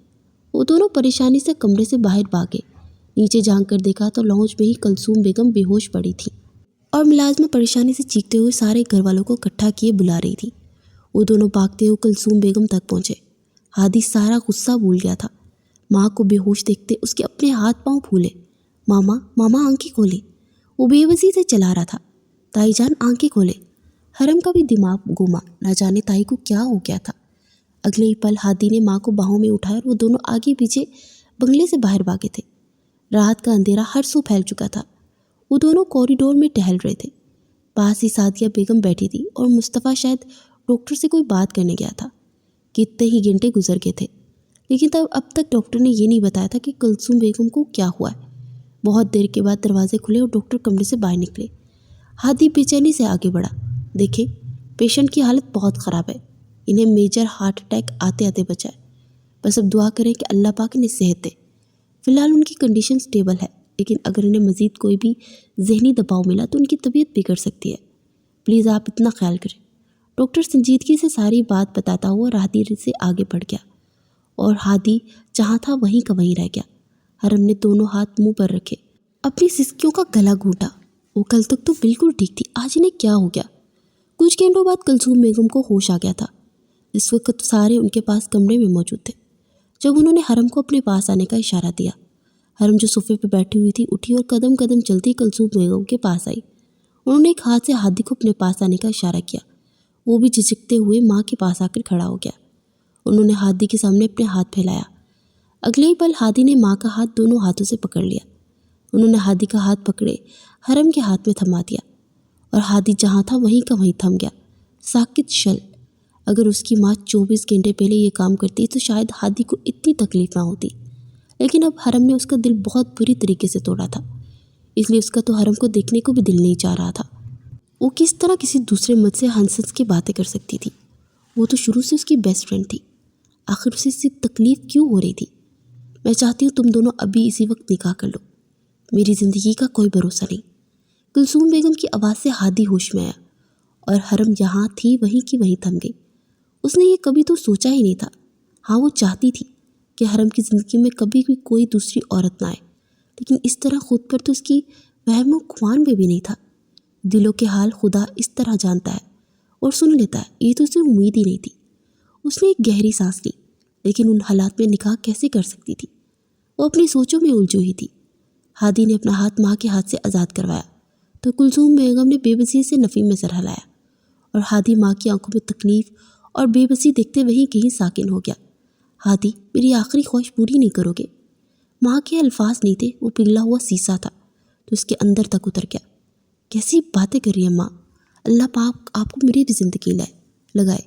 Speaker 1: वो दोनों परेशानी से कमरे से बाहर भागे। नीचे झांक कर देखा तो लॉन्ज में ही कलसूम बेगम बेहोश पड़ी थी और मुलाजमा परेशानी से चीखते हुए सारे घर वालों को इकट्ठा किए बुला रही थी। वो दोनों भागते हुए कलसूम बेगम तक पहुँचे। हादी सारा गुस्सा भूल गया था। माँ को बेहोश देखते उसके अपने हाथ पांव फूले। मामा, मामा आंखें खोले। वो बेबसी से चला रहा था। ताईजान आंखें खोले। हरम का भी दिमाग घूमा, न जाने ताई को क्या हो गया था। اگلے ہی پل ہادی نے ماں کو باہوں میں اٹھایا اور وہ دونوں آگے پیچھے بنگلے سے باہر بھاگے تھے۔ رات کا اندھیرا ہر سو پھیل چکا تھا۔ وہ دونوں کوریڈور میں ٹہل رہے تھے۔ پاس ہی سعدیہ بیگم بیٹھی تھی اور مصطفیٰ شاید ڈاکٹر سے کوئی بات کرنے گیا تھا۔ کتنے ہی گھنٹے گزر گئے تھے، لیکن اب تک ڈاکٹر نے یہ نہیں بتایا تھا کہ کلثوم بیگم کو کیا ہوا ہے۔ بہت دیر کے بعد دروازے کھلے اور ڈاکٹر کمرے سے باہر نکلے۔ ہادی بے چینی سے آگے بڑھا۔ دیکھیں، پیشنٹ کی حالت بہت خراب ہے، انہیں میجر ہارٹ اٹیک آتے آتے بچا ہے۔ بس اب دعا کریں کہ اللہ پاک انہیں صحت دے۔ فی الحال ان کی کنڈیشن سٹیبل ہے، لیکن اگر انہیں مزید کوئی بھی ذہنی دباؤ ملا تو ان کی طبیعت بگڑ سکتی ہے۔ پلیز آپ اتنا خیال کریں۔ ڈاکٹر سنجیدگی سے ساری بات بتاتا ہوا ہادی سے آگے بڑھ گیا، اور ہادی جہاں تھا وہیں کا وہیں رہ گیا۔ حرم نے دونوں ہاتھ منہ پر رکھے، اپنی سسکیوں کا گلا گھونٹا۔ وہ کل تک تو بالکل ٹھیک تھی، آج انہیں کیا ہو گیا؟ کچھ گھنٹوں بعد کلثوم بیگم کو ہوش آ گیا تھا۔ اس وقت سارے ان کے پاس کمرے میں موجود تھے۔ جب انہوں نے حرم کو اپنے پاس آنے کا اشارہ دیا، حرم جو صوفے پہ بیٹھی ہوئی تھی اٹھی اور قدم قدم چلتی کلثوم بیگم کے پاس آئی۔ انہوں نے ایک ہاتھ سے ہادی کو اپنے پاس آنے کا اشارہ کیا۔ وہ بھی جھجکتے ہوئے ماں کے پاس آ کر کھڑا ہو گیا۔ انہوں نے ہادی کے سامنے اپنے ہاتھ پھیلایا۔ اگلے ہی پل ہادی نے ماں کا ہاتھ دونوں ہاتھوں سے پکڑ لیا۔ انہوں نے ہادی کا ہاتھ پکڑے حرم کے ہاتھ میں تھما دیا، اور ہادی جہاں تھا وہیں کا وہیں تھم گیا، ساکت شل۔ اگر اس کی ماں 24 گھنٹے پہلے یہ کام کرتی تو شاید ہادی کو اتنی تکلیف نہ ہوتی، لیکن اب حرم نے اس کا دل بہت بری طریقے سے توڑا تھا، اس لیے اس کا تو حرم کو دیکھنے کو بھی دل نہیں چاہ رہا تھا۔ وہ کس طرح کسی دوسرے مرد سے ہنس ہنس کے باتیں کر سکتی تھی؟ وہ تو شروع سے اس کی بیسٹ فرینڈ تھی، آخر اسے صرف تکلیف کیوں ہو رہی تھی؟ میں چاہتی ہوں تم دونوں ابھی اسی وقت نکاح کر لو، میری زندگی کا کوئی بھروسہ نہیں۔ کلثوم بیگم کی آواز سے ہادی ہوش میں آیا، اور حرم جہاں تھی وہیں کی وہیں تھم گئی۔ اس نے یہ کبھی تو سوچا ہی نہیں تھا۔ ہاں، وہ چاہتی تھی کہ حرم کی زندگی میں کبھی بھی کوئی دوسری عورت نہ آئے، لیکن اس طرح خود پر تو اس کی وہم و گمان میں بھی نہیں تھا۔ دلوں کے حال خدا اس طرح جانتا ہے اور سن لیتا ہے، یہ تو اسے امید ہی نہیں تھی۔ اس نے ایک گہری سانس لی، لیکن ان حالات میں نکاح کیسے کر سکتی تھی؟ وہ اپنی سوچوں میں الجھی ہوئی تھی۔ ہادی نے اپنا ہاتھ ماں کے ہاتھ سے آزاد کروایا تو کلثوم بیگم نے بے بسی سے نفی میں سر ہلایا، اور ہادی ماں کی آنکھوں میں تکلیف اور بے بسی دیکھتے وہیں کہیں ساکن ہو گیا۔ ہادی، میری آخری خواہش پوری نہیں کرو گے؟ ماں کے الفاظ نہیں تھے، وہ پگھلا ہوا سیسا تھا تو اس کے اندر تک اتر گیا۔ کیسی باتیں کر رہی ہیں ماں؟ اللہ پاک آپ کو میری بھی زندگی لگائے۔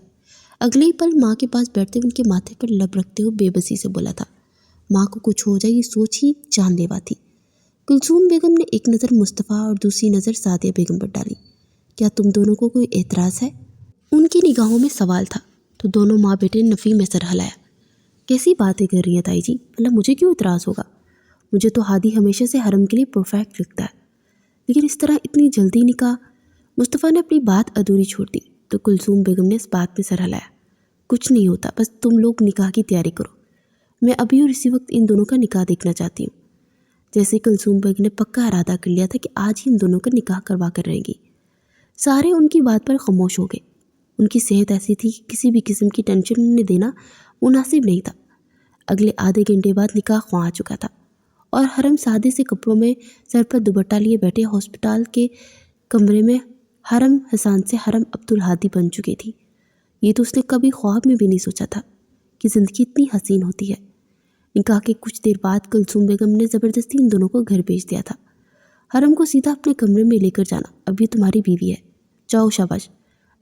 Speaker 1: اگلے ہی پل ماں کے پاس بیٹھتے ان کے ماتھے پر لب رکھتے ہوئے بے بسی سے بولا تھا۔ ماں کو کچھ ہو جائے یہ سوچ ہی جان لیوا تھی۔ کلثوم بیگم نے ایک نظر مصطفیٰ اور دوسری نظر سعدیہ بیگم پر ڈالی۔ کیا تم دونوں کو کوئی اعتراض ہے؟ ان کی نگاہوں میں سوال تھا تو دونوں ماں بیٹے نے نفی میں سر ہلایا۔ کیسی باتیں کر رہی ہیں تائی جی؟ اللہ، مجھے کیوں اعتراض ہوگا؟ مجھے تو ہادی ہمیشہ سے حرم کے لیے پرفیکٹ لگتا ہے، لیکن اس طرح اتنی جلدی نکاح؟ مصطفیٰ نے اپنی بات ادھوری چھوڑ دی تو کلثوم بیگم نے اس بات میں سر ہلایا۔ کچھ نہیں ہوتا، بس تم لوگ نکاح کی تیاری کرو، میں ابھی اور اسی وقت ان دونوں کا نکاح دیکھنا چاہتی ہوں۔ جیسے کلثوم بیگم نے پکا ارادہ کر لیا تھا کہ آج ہی ان دونوں کا نکاح کروا کر رہیں گی۔ سارے ان کی بات پر خاموش ہو گئے۔ ان کی صحت ایسی تھی کہ کسی بھی قسم کی ٹینشن انہیں دینا مناسب نہیں تھا۔ اگلے آدھے گھنٹے بعد نکاح خواہ آ چکا تھا، اور حرم سادے سے کپڑوں میں سر پر دوپٹہ لیے بیٹھے ہاسپٹل کے کمرے میں حرم حسان سے حرم عبدالہادی بن چکی تھی۔ یہ تو اس نے کبھی خواب میں بھی نہیں سوچا تھا کہ زندگی اتنی حسین ہوتی ہے۔ نکاح کے کچھ دیر بعد کلثوم بیگم نے زبردستی ان دونوں کو گھر بھیج دیا تھا۔ حرم کو سیدھا اپنے کمرے میں لے کر جانا، اب یہ تمہاری بیوی ہے، جاؤ شاباش۔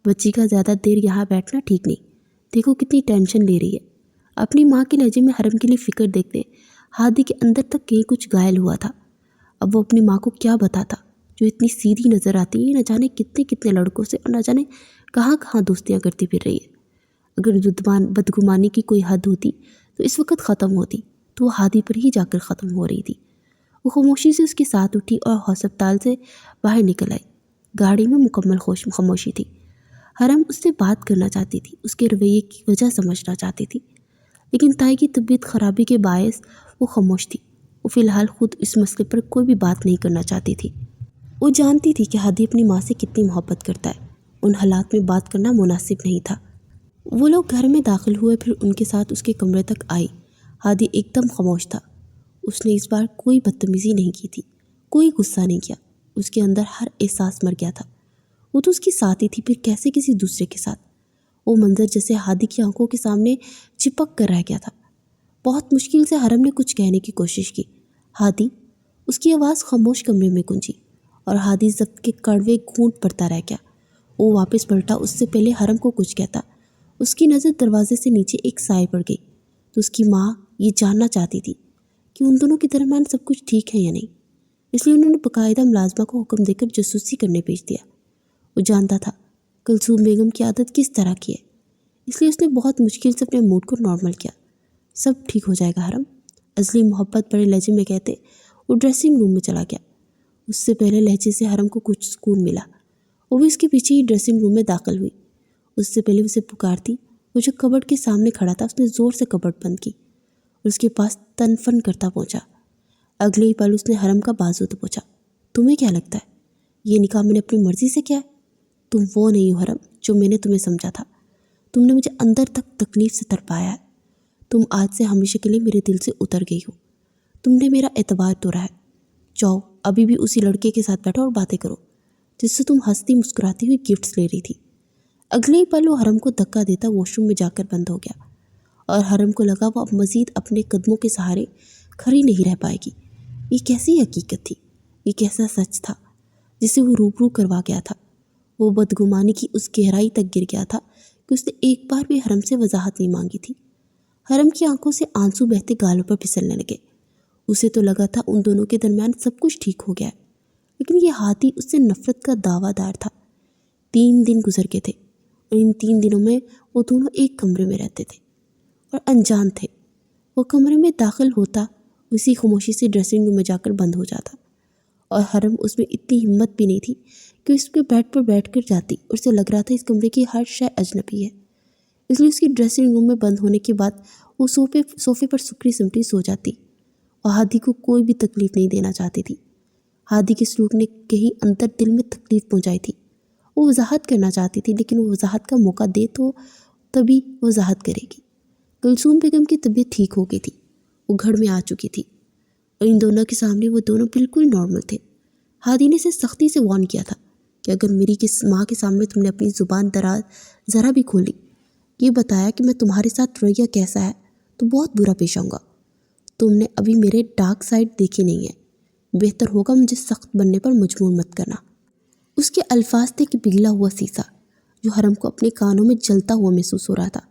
Speaker 1: بچی کا زیادہ دیر یہاں بیٹھنا ٹھیک نہیں، دیکھو کتنی ٹینشن لے رہی ہے۔ اپنی ماں کے لہجے میں حرم کے لیے فکر دیکھتے ہادی کے اندر تک کہیں کچھ گائل ہوا تھا۔ اب وہ اپنی ماں کو کیا بتاتا جو اتنی سیدھی نظر آتی ہے، نہ جانے کتنے کتنے لڑکوں سے اور نہ جانے کہاں کہاں دوستیاں کرتی پھر رہی ہے۔ اگر بدگمانی کی کوئی حد ہوتی تو اس وقت ختم ہوتی، تو وہ ہادی پر ہی جا کر ختم ہو رہی تھی۔ وہ خاموشی سے اس کے ساتھ اٹھی اور ہسپتال سے باہر نکل آئی۔ گاڑی میں مکمل خاموشی تھی۔ حرم اس سے بات کرنا چاہتی تھی، اس کے رویے کی وجہ سمجھنا چاہتی تھی، لیکن تائی کی طبیعت خرابی کے باعث وہ خاموش تھی۔ وہ فی الحال خود اس مسئلے پر کوئی بھی بات نہیں کرنا چاہتی تھی۔ وہ جانتی تھی کہ ہادی اپنی ماں سے کتنی محبت کرتا ہے، ان حالات میں بات کرنا مناسب نہیں تھا۔ وہ لوگ گھر میں داخل ہوئے، پھر ان کے ساتھ اس کے کمرے تک آئی۔ ہادی ایک دم خاموش تھا۔ اس نے اس بار کوئی بدتمیزی نہیں کی تھی، کوئی غصہ نہیں کیا۔ اس کے اندر ہر احساس مر گیا تھا۔ وہ تو اس کی ساتھی تھی، پھر کیسے کسی دوسرے کے ساتھ؟ وہ منظر جیسے ہادی کی آنکھوں کے سامنے چپک کر رہ گیا تھا۔ بہت مشکل سے حرم نے کچھ کہنے کی کوشش کی۔ ہادی، اس کی آواز خاموش کمرے میں گونجی اور ہادی ضبط کے کڑوے گھونٹ پڑتا رہ گیا۔ وہ واپس پلٹا اس سے پہلے حرم کو کچھ کہتا۔ اس کی نظر دروازے سے نیچے ایک سائے پڑ گئی تو اس کی ماں یہ جاننا چاہتی تھی کہ ان دونوں کے درمیان سب کچھ ٹھیک ہے یا نہیں، اس لیے انہوں نے باقاعدہ ملازمہ کو حکم دے کر جاسوسی کرنے بھیج دیا۔ وہ جانتا تھا کلثوم بیگم کی عادت کس طرح کی ہے، اس لیے اس نے بہت مشکل سے اپنے موڈ کو نارمل کیا۔ سب ٹھیک ہو جائے گا حرم، ازلی محبت بڑے لہجے میں کہتے وہ ڈریسنگ روم میں چلا گیا۔ اس سے پہلے لہجے سے حرم کو کچھ سکون ملا۔ وہ بھی اس کے پیچھے ہی ڈریسنگ روم میں داخل ہوئی۔ اس سے پہلے اسے پکارتی وہ جو کبڈ کے سامنے کھڑا تھا، اس نے زور سے کبڈ بند کی اور اس کے پاس تن فن کرتا پہنچا۔ اگلے ہی پل اس نے حرم کا بازو تو پوچھا، تمہیں کیا لگتا ہے یہ نکاح میں نے اپنی مرضی سے کیا ہے؟ تم وہ نہیں ہو حرم جو میں نے تمہیں سمجھا تھا۔ تم نے مجھے اندر تک تکلیف سے تڑپایا ہے۔ تم آج سے ہمیشہ کے لیے میرے دل سے اتر گئی ہو۔ تم نے میرا اعتبار توڑا ہے۔ جاؤ ابھی بھی اسی لڑکے کے ساتھ بیٹھو اور باتیں کرو جس سے تم ہنستی مسکراتی ہوئی گفٹس لے رہی تھی۔ اگلے ہی پل وہ حرم کو دھکا دیتا واش روم میں جا کر بند ہو گیا اور حرم کو لگا وہ اب مزید اپنے قدموں کے سہارے کھڑی نہیں رہ پائے گی۔ یہ کیسی حقیقت تھی، یہ کیسا سچ تھا جسے وہ روبرو کروا گیا تھا۔ وہ بدگمانی کی اس گہرائی تک گر گیا تھا کہ اس نے ایک بار بھی حرم سے وضاحت نہیں مانگی تھی۔ حرم کی آنکھوں سے آنسو بہتے گالوں پر پھسلنے لگے۔ اسے تو لگا تھا ان دونوں کے درمیان سب کچھ ٹھیک ہو گیا ہے، لیکن یہ ہاتھی اس سے نفرت کا دعویٰ دار تھا۔ 3 دن گزر گئے تھے اور ان 3 دنوں میں وہ دونوں ایک کمرے میں رہتے تھے اور انجان تھے۔ وہ کمرے میں داخل ہوتا، اسی خاموشی سے ڈریسنگ روم میں جا کر بند ہو جاتا اور حرم اس میں اتنی ہمت بھی نہیں تھی کہ اس کے بیڈ پر بیٹھ کر جاتی اور اسے لگ رہا تھا اس کمرے کی ہر شے اجنبی ہے، اس لیے اس کی ڈریسنگ روم میں بند ہونے کے بعد وہ صوفے پر سکری سمٹی سو جاتی اور ہادی کو کوئی بھی تکلیف نہیں دینا چاہتی تھی۔ ہادی کے سلوک نے کہیں اندر دل میں تکلیف پہنچائی تھی۔ وہ وضاحت کرنا چاہتی تھی لیکن وہ وضاحت کا موقع دے تو تبھی وضاحت کرے گی۔ کلثوم بیگم کی طبیعت ٹھیک ہو گئی تھی، وہ گھر میں آ چکی تھی اور ان دونوں کے سامنے وہ دونوں بالکل نارمل تھے۔ ہادی نے اسے سختی سے وارن کیا تھا کہ اگر میری ماں کے سامنے تم نے اپنی زبان دراز ذرا بھی کھولی، یہ بتایا کہ میں تمہارے ساتھ رویہ کیسا ہے، تو بہت برا پیش آؤں گا۔ تم نے ابھی میرے ڈارک سائڈ دیکھی نہیں ہے، بہتر ہوگا مجھے سخت بننے پر مجبور مت کرنا۔ اس کے الفاظ تھے کہ پگھلا ہوا سیسا جو حرم کو اپنے کانوں میں جلتا ہوا محسوس ہو رہا تھا۔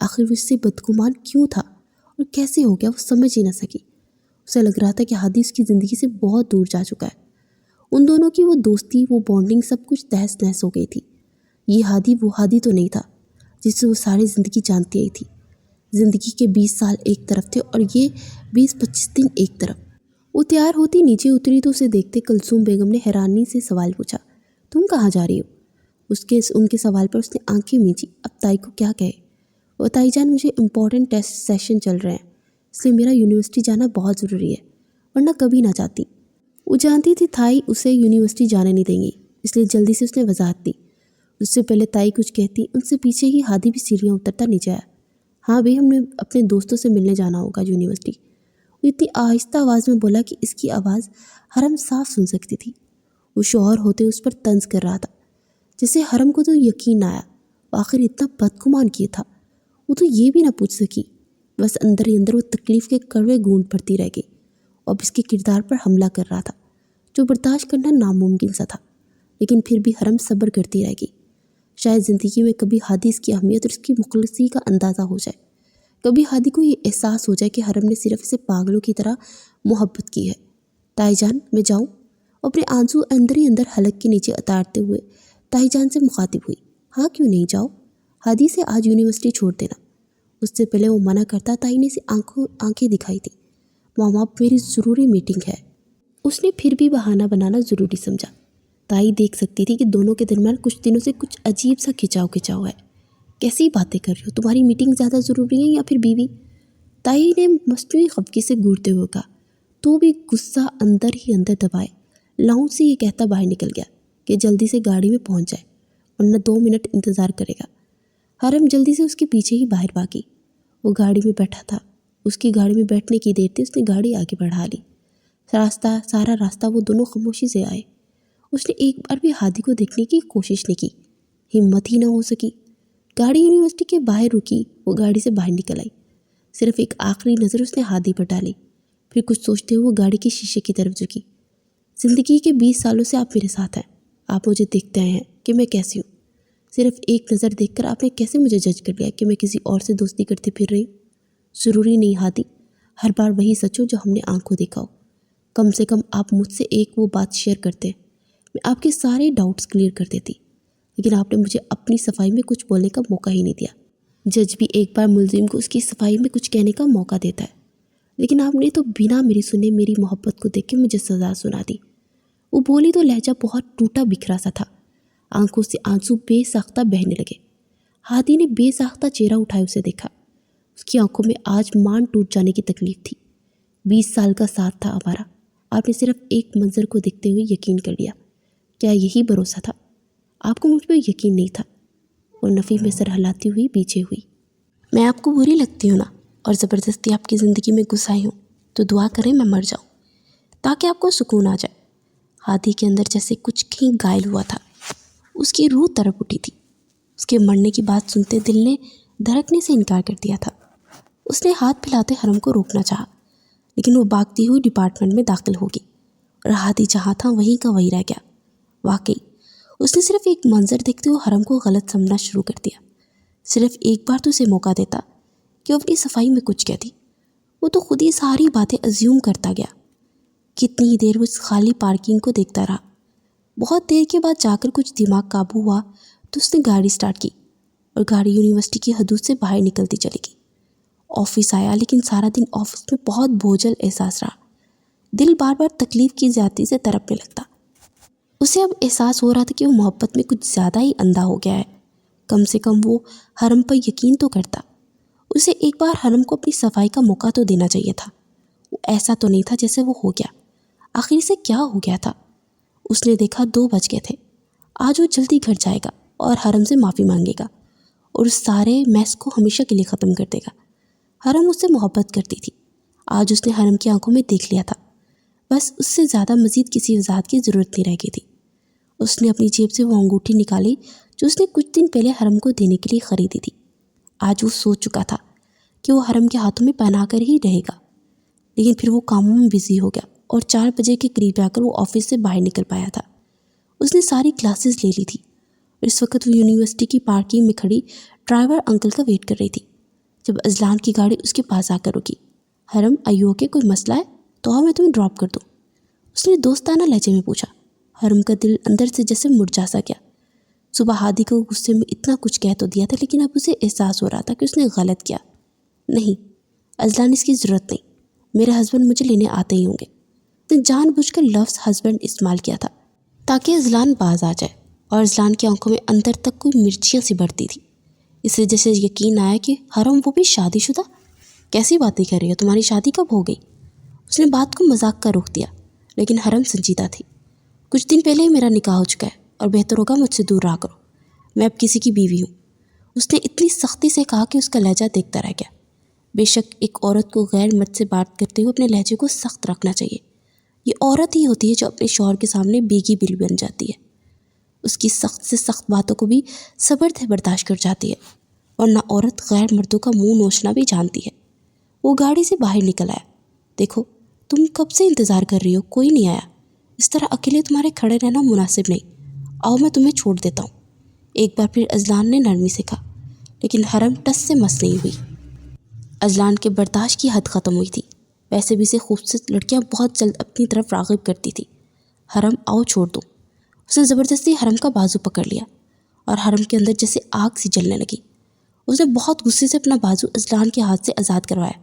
Speaker 1: آخر وہ اس سے بدگمان کیوں تھا اور کیسے ہو گیا، وہ سمجھ ہی نہ سکی۔ اسے لگ رہا تھا کہ ہادی اس کی زندگی سے بہت دور جا چکا ہے۔ ان دونوں کی وہ دوستی، وہ بانڈنگ، سب کچھ تہس نہس ہو گئی تھی۔ یہ ہادی وہ ہادی تو نہیں تھا جس سے وہ ساری زندگی جانتی آئی تھی۔ زندگی کے 20 سال ایک طرف تھے اور یہ 20-25 دن ایک طرف۔ وہ تیار ہوتی نیچے اتری تو اسے دیکھتے کلثوم بیگم نے حیرانی سے سوال پوچھا، تم کہاں جا رہی ہو؟ ان کے سوال پر اس نے آنکھیں میچی۔ اب تائی کو کیا کہے؟ وہ تائی جان مجھے امپورٹنٹ ٹیسٹ سیشن چل رہے ہیں، اس لیے میرا یونیورسٹی جانا بہت ضروری ہے، ورنہ کبھی نہ جاتی۔ وہ جانتی تھی تائی اسے یونیورسٹی جانے نہیں دیں گی، اس لیے جلدی سے اس نے وضاحت دی۔ اس سے پہلے تائی کچھ کہتی، ان سے پیچھے ہی ہادی بھی سیڑھیاں اترتا نیچے آیا۔ ہاں بھئی، ہم نے اپنے دوستوں سے ملنے جانا ہوگا یونیورسٹی۔ وہ اتنی آہستہ آواز میں بولا کہ اس کی آواز حرم صاف سن سکتی تھی۔ وہ شوہر ہوتے اس پر طنز کر رہا تھا، جسے حرم کو تو یقین نہ آیا۔ وہ آخر اتنا بدگمان کیا تھا، وہ تو یہ بھی نہ پوچھ سکی۔ بس اندر ہی اندر وہ تکلیف کے کڑوے گونٹ پڑتی رہ گئی اور اس کے کردار پر حملہ کر رہا تھا جو برداشت کرنا ناممکن سا تھا، لیکن پھر بھی حرم صبر کرتی رہ گئی۔ شاید زندگی میں کبھی ہادی اس کی اہمیت اور اس کی مخلصی کا اندازہ ہو جائے، کبھی ہادی کو یہ احساس ہو جائے کہ حرم نے صرف اسے پاگلوں کی طرح محبت کی ہے۔ تائی جان میں جاؤں؟ اپنے آنسو اندر ہی اندر حلق کے نیچے اتارتے ہوئے تائی جان سے مخاطب ہوئی۔ ہاں کیوں نہیں، جاؤ، ہادی سے آج یونیورسٹی چھوڑ دینا۔ اس سے پہلے وہ منع کرتا، تائی نے اسے آنکھیں دکھائی تھی۔ ماما میری ضروری میٹنگ ہے۔ اس نے پھر بھی بہانہ بنانا ضروری سمجھا۔ تائی دیکھ سکتی تھی کہ دونوں کے درمیان کچھ دنوں سے کچھ عجیب سا کھچاؤ ہے۔ کیسی باتیں کر رہی ہو، تمہاری میٹنگ زیادہ ضروری ہے یا پھر بیوی؟ تائی نے مصنوعی خفگی سے گھورتے ہوئے کہا، تو بھی غصہ اندر ہی اندر دبائے لاؤنج سے یہ کہتا باہر نکل گیا کہ جلدی سے گاڑی میں پہنچ جائے ورنہ 2 منٹ انتظار کرے گا۔ حرم جلدی سے اس کے پیچھے ہی باہر بھاگی۔ وہ گاڑی میں بیٹھا تھا، اس کی گاڑی میں بیٹھنے کی دیر تھی اس نے گاڑی آگے بڑھا لی۔ سارا راستہ وہ دونوں خاموشی سے آئے۔ اس نے ایک بار بھی ہادی کو دیکھنے کی کوشش نہیں کی، ہمت ہی نہ ہو سکی۔ गाड़ी यूनिवर्सिटी के बाहर रुकी। वो गाड़ी से बाहर निकल आई। सिर्फ एक आखिरी नज़र उसने हादी पर डाली, फिर कुछ सोचते हुए वो गाड़ी के शीशे की तरफ झुकी। ज़िंदगी के 20 सालों से आप मेरे साथ हैं। आप मुझे देखते आए हैं कि मैं कैसी हूँ। सिर्फ एक नज़र देखकर आपने कैसे मुझे जज कर लिया कि मैं किसी और से दोस्ती करती फिर रही हूँ? ज़रूरी नहीं हादी हर बार वही सच हो जो हमने आंखों देखा हो। कम से कम आप मुझसे एक वो बात शेयर करते, मैं आपके सारे डाउट्स क्लियर कर देती। लेकिन आपने मुझे अपनी सफाई में कुछ बोलने का मौका ही नहीं दिया। जज भी एक बार मुलजिम को उसकी सफाई में कुछ कहने का मौका देता है, लेकिन आपने तो बिना मेरी सुने मेरी मोहब्बत को देख के मुझे सज़ा सुना दी। वो बोली तो लहजा बहुत टूटा बिखरा सा था। आंखों से आंसू बेसाख्ता बहने लगे। हादी ने बेसाख्ता चेहरा उठाए उसे देखा। उसकी आंखों में आज मान टूट जाने की तकलीफ थी। 20 साल का साथ था हमारा, आपने सिर्फ एक मंजर को देखते हुए यकीन कर लिया। क्या यही भरोसा था? आपको मुझ पर यकीन नहीं था। और नफ़ी में सर हिलाती हुई पीछे हुई। मैं आपको बुरी लगती हूँ ना, और ज़बरदस्ती आपकी ज़िंदगी में घुस आई हूँ, तो दुआ करें मैं मर जाऊँ ताकि आपको सुकून आ जाए। हादी के अंदर जैसे कुछ कहीं घायल हुआ था। उसकी रूह तड़प उठी थी। उसके मरने की बात सुनते दिल ने धड़कने से इनकार कर दिया था। उसने हाथ फैलाते हरम को रोकना चाहा, लेकिन वो भागती हुई डिपार्टमेंट में दाखिल होगी और हादी जहाँ था वहीं का वहीं रह गया। वाकई उसने सिर्फ एक मंजर देखते हुए हरम को गलत समझना शुरू कर दिया। सिर्फ एक बार तो उसे मौका देता कि वो अपनी सफाई में कुछ कहती। वो तो खुद ही सारी बातें अज्यूम करता गया। कितनी ही देर वो इस खाली पार्किंग को देखता रहा। बहुत देर के बाद जाकर कुछ दिमाग काबू हुआ तो उसने गाड़ी स्टार्ट की और गाड़ी यूनिवर्सिटी की हदूद से बाहर निकलती चली गई। ऑफिस आया, लेकिन सारा दिन ऑफिस में बहुत बोझल एहसास रहा। दिल बार बार तकलीफ की ज़्यादती से तड़पने लगता। उसे अब एहसास हो रहा था कि वो मोहब्बत में कुछ ज़्यादा ही अंधा हो गया है। कम से कम वो हरम पर यकीन तो करता। उसे एक बार हरम को अपनी सफाई का मौका तो देना चाहिए था। वो ऐसा तो नहीं था जैसे वो हो गया। आखिर से क्या हो गया था? उसने देखा 2 बज गए थे। आज वो जल्दी घर जाएगा और हरम से माफ़ी मांगेगा और उस सारे मैस को हमेशा के लिए ख़त्म कर देगा। हरम उससे मोहब्बत करती थी। आज उसने हरम की आंखों में देख लिया था। बस उससे ज़्यादा मज़ीद किसी वजाहत की ज़रूरत नहीं रह गई थी। उसने अपनी जेब से वो अंगूठी निकाली जो उसने कुछ दिन पहले हरम को देने के लिए ख़रीदी थी। आज वो सोच चुका था कि वो हरम के हाथों में पहना कर ही रहेगा, लेकिन फिर वो कामों में बिजी हो गया और 4 बजे के करीब आकर वो ऑफिस से बाहर निकल पाया था। उसने सारी क्लासेस ले ली थी और इस वक्त वो यूनिवर्सिटी की पार्किंग में खड़ी ड्राइवर अंकल का वेट कर रही थी जब अजलान की गाड़ी उसके पास आकर रुकी। हरम, आयु के कोई मसला है तो आओ मैं तुम्हें ड्रॉप कर दूँ, उसने दोस्ताना लहजे में पूछा। हरम का दिल अंदर से जैसे मुरझा सा गया। सुबह हादी को गुस्से में इतना कुछ कह तो दिया था, लेकिन अब उसे एहसास हो रहा था कि उसने गलत किया। नहीं अजलान, इसकी ज़रूरत नहीं, मेरे हस्बैंड मुझे लेने आते ही होंगे। उसने जानबूझकर लफ्ज़ हस्बैंड इस्तेमाल किया था ताकि अजलान बाज आ जाए, और अजलान की आंखों में अंदर तक कोई मिर्चियाँ सी बढ़ती थी। इससे जैसे यकीन आया कि हरम वो भी शादीशुदा। कैसी बातें कर रही हो, तुम्हारी शादी कब हो गई? उसने बात को मजाक का रोक दिया, लेकिन हरम संजीदा थी। कुछ दिन पहले ही मेरा निकाह हो चुका है और बेहतर होगा मुझसे दूर रहा करो, मैं अब किसी की बीवी हूँ। उसने इतनी सख्ती से कहा कि उसका लहजा देखता रह गया। बेशक एक औरत को गैर मर्द से बात करते हुए अपने लहजे को सख्त रखना चाहिए। ये औरत ही होती है जो अपने शौहर के सामने बेगी बिल बन जाती है। उसकी सख्त से सख्त बातों को भी सब्र से बर्दाश्त कर जाती है, वरना औरत गैर मर्दों का मुंह नोचना भी जानती है। वो गाड़ी से बाहर निकल आया। देखो तुम कब से इंतज़ार कर रही हो, कोई नहीं आया। इस तरह अकेले तुम्हारे खड़े रहना मुनासिब नहीं, आओ मैं तुम्हें छोड़ देता हूँ। एक बार फिर अजलान ने नरमी से कहा, लेकिन हरम टस से मस नहीं हुई। अजलान के बर्दाश्त की हद ख़त्म हुई थी। वैसे भी से खूबसूरत लड़कियाँ बहुत जल्द अपनी तरफ राग़िब करती थी। हरम, आओ छोड़ दो। उसने ज़बरदस्ती हरम का बाजू पकड़ लिया और हरम के अंदर जैसे आग सी जलने लगी। उसने बहुत गुस्से से अपना बाजू अजलान के हाथ से आज़ाद करवाया।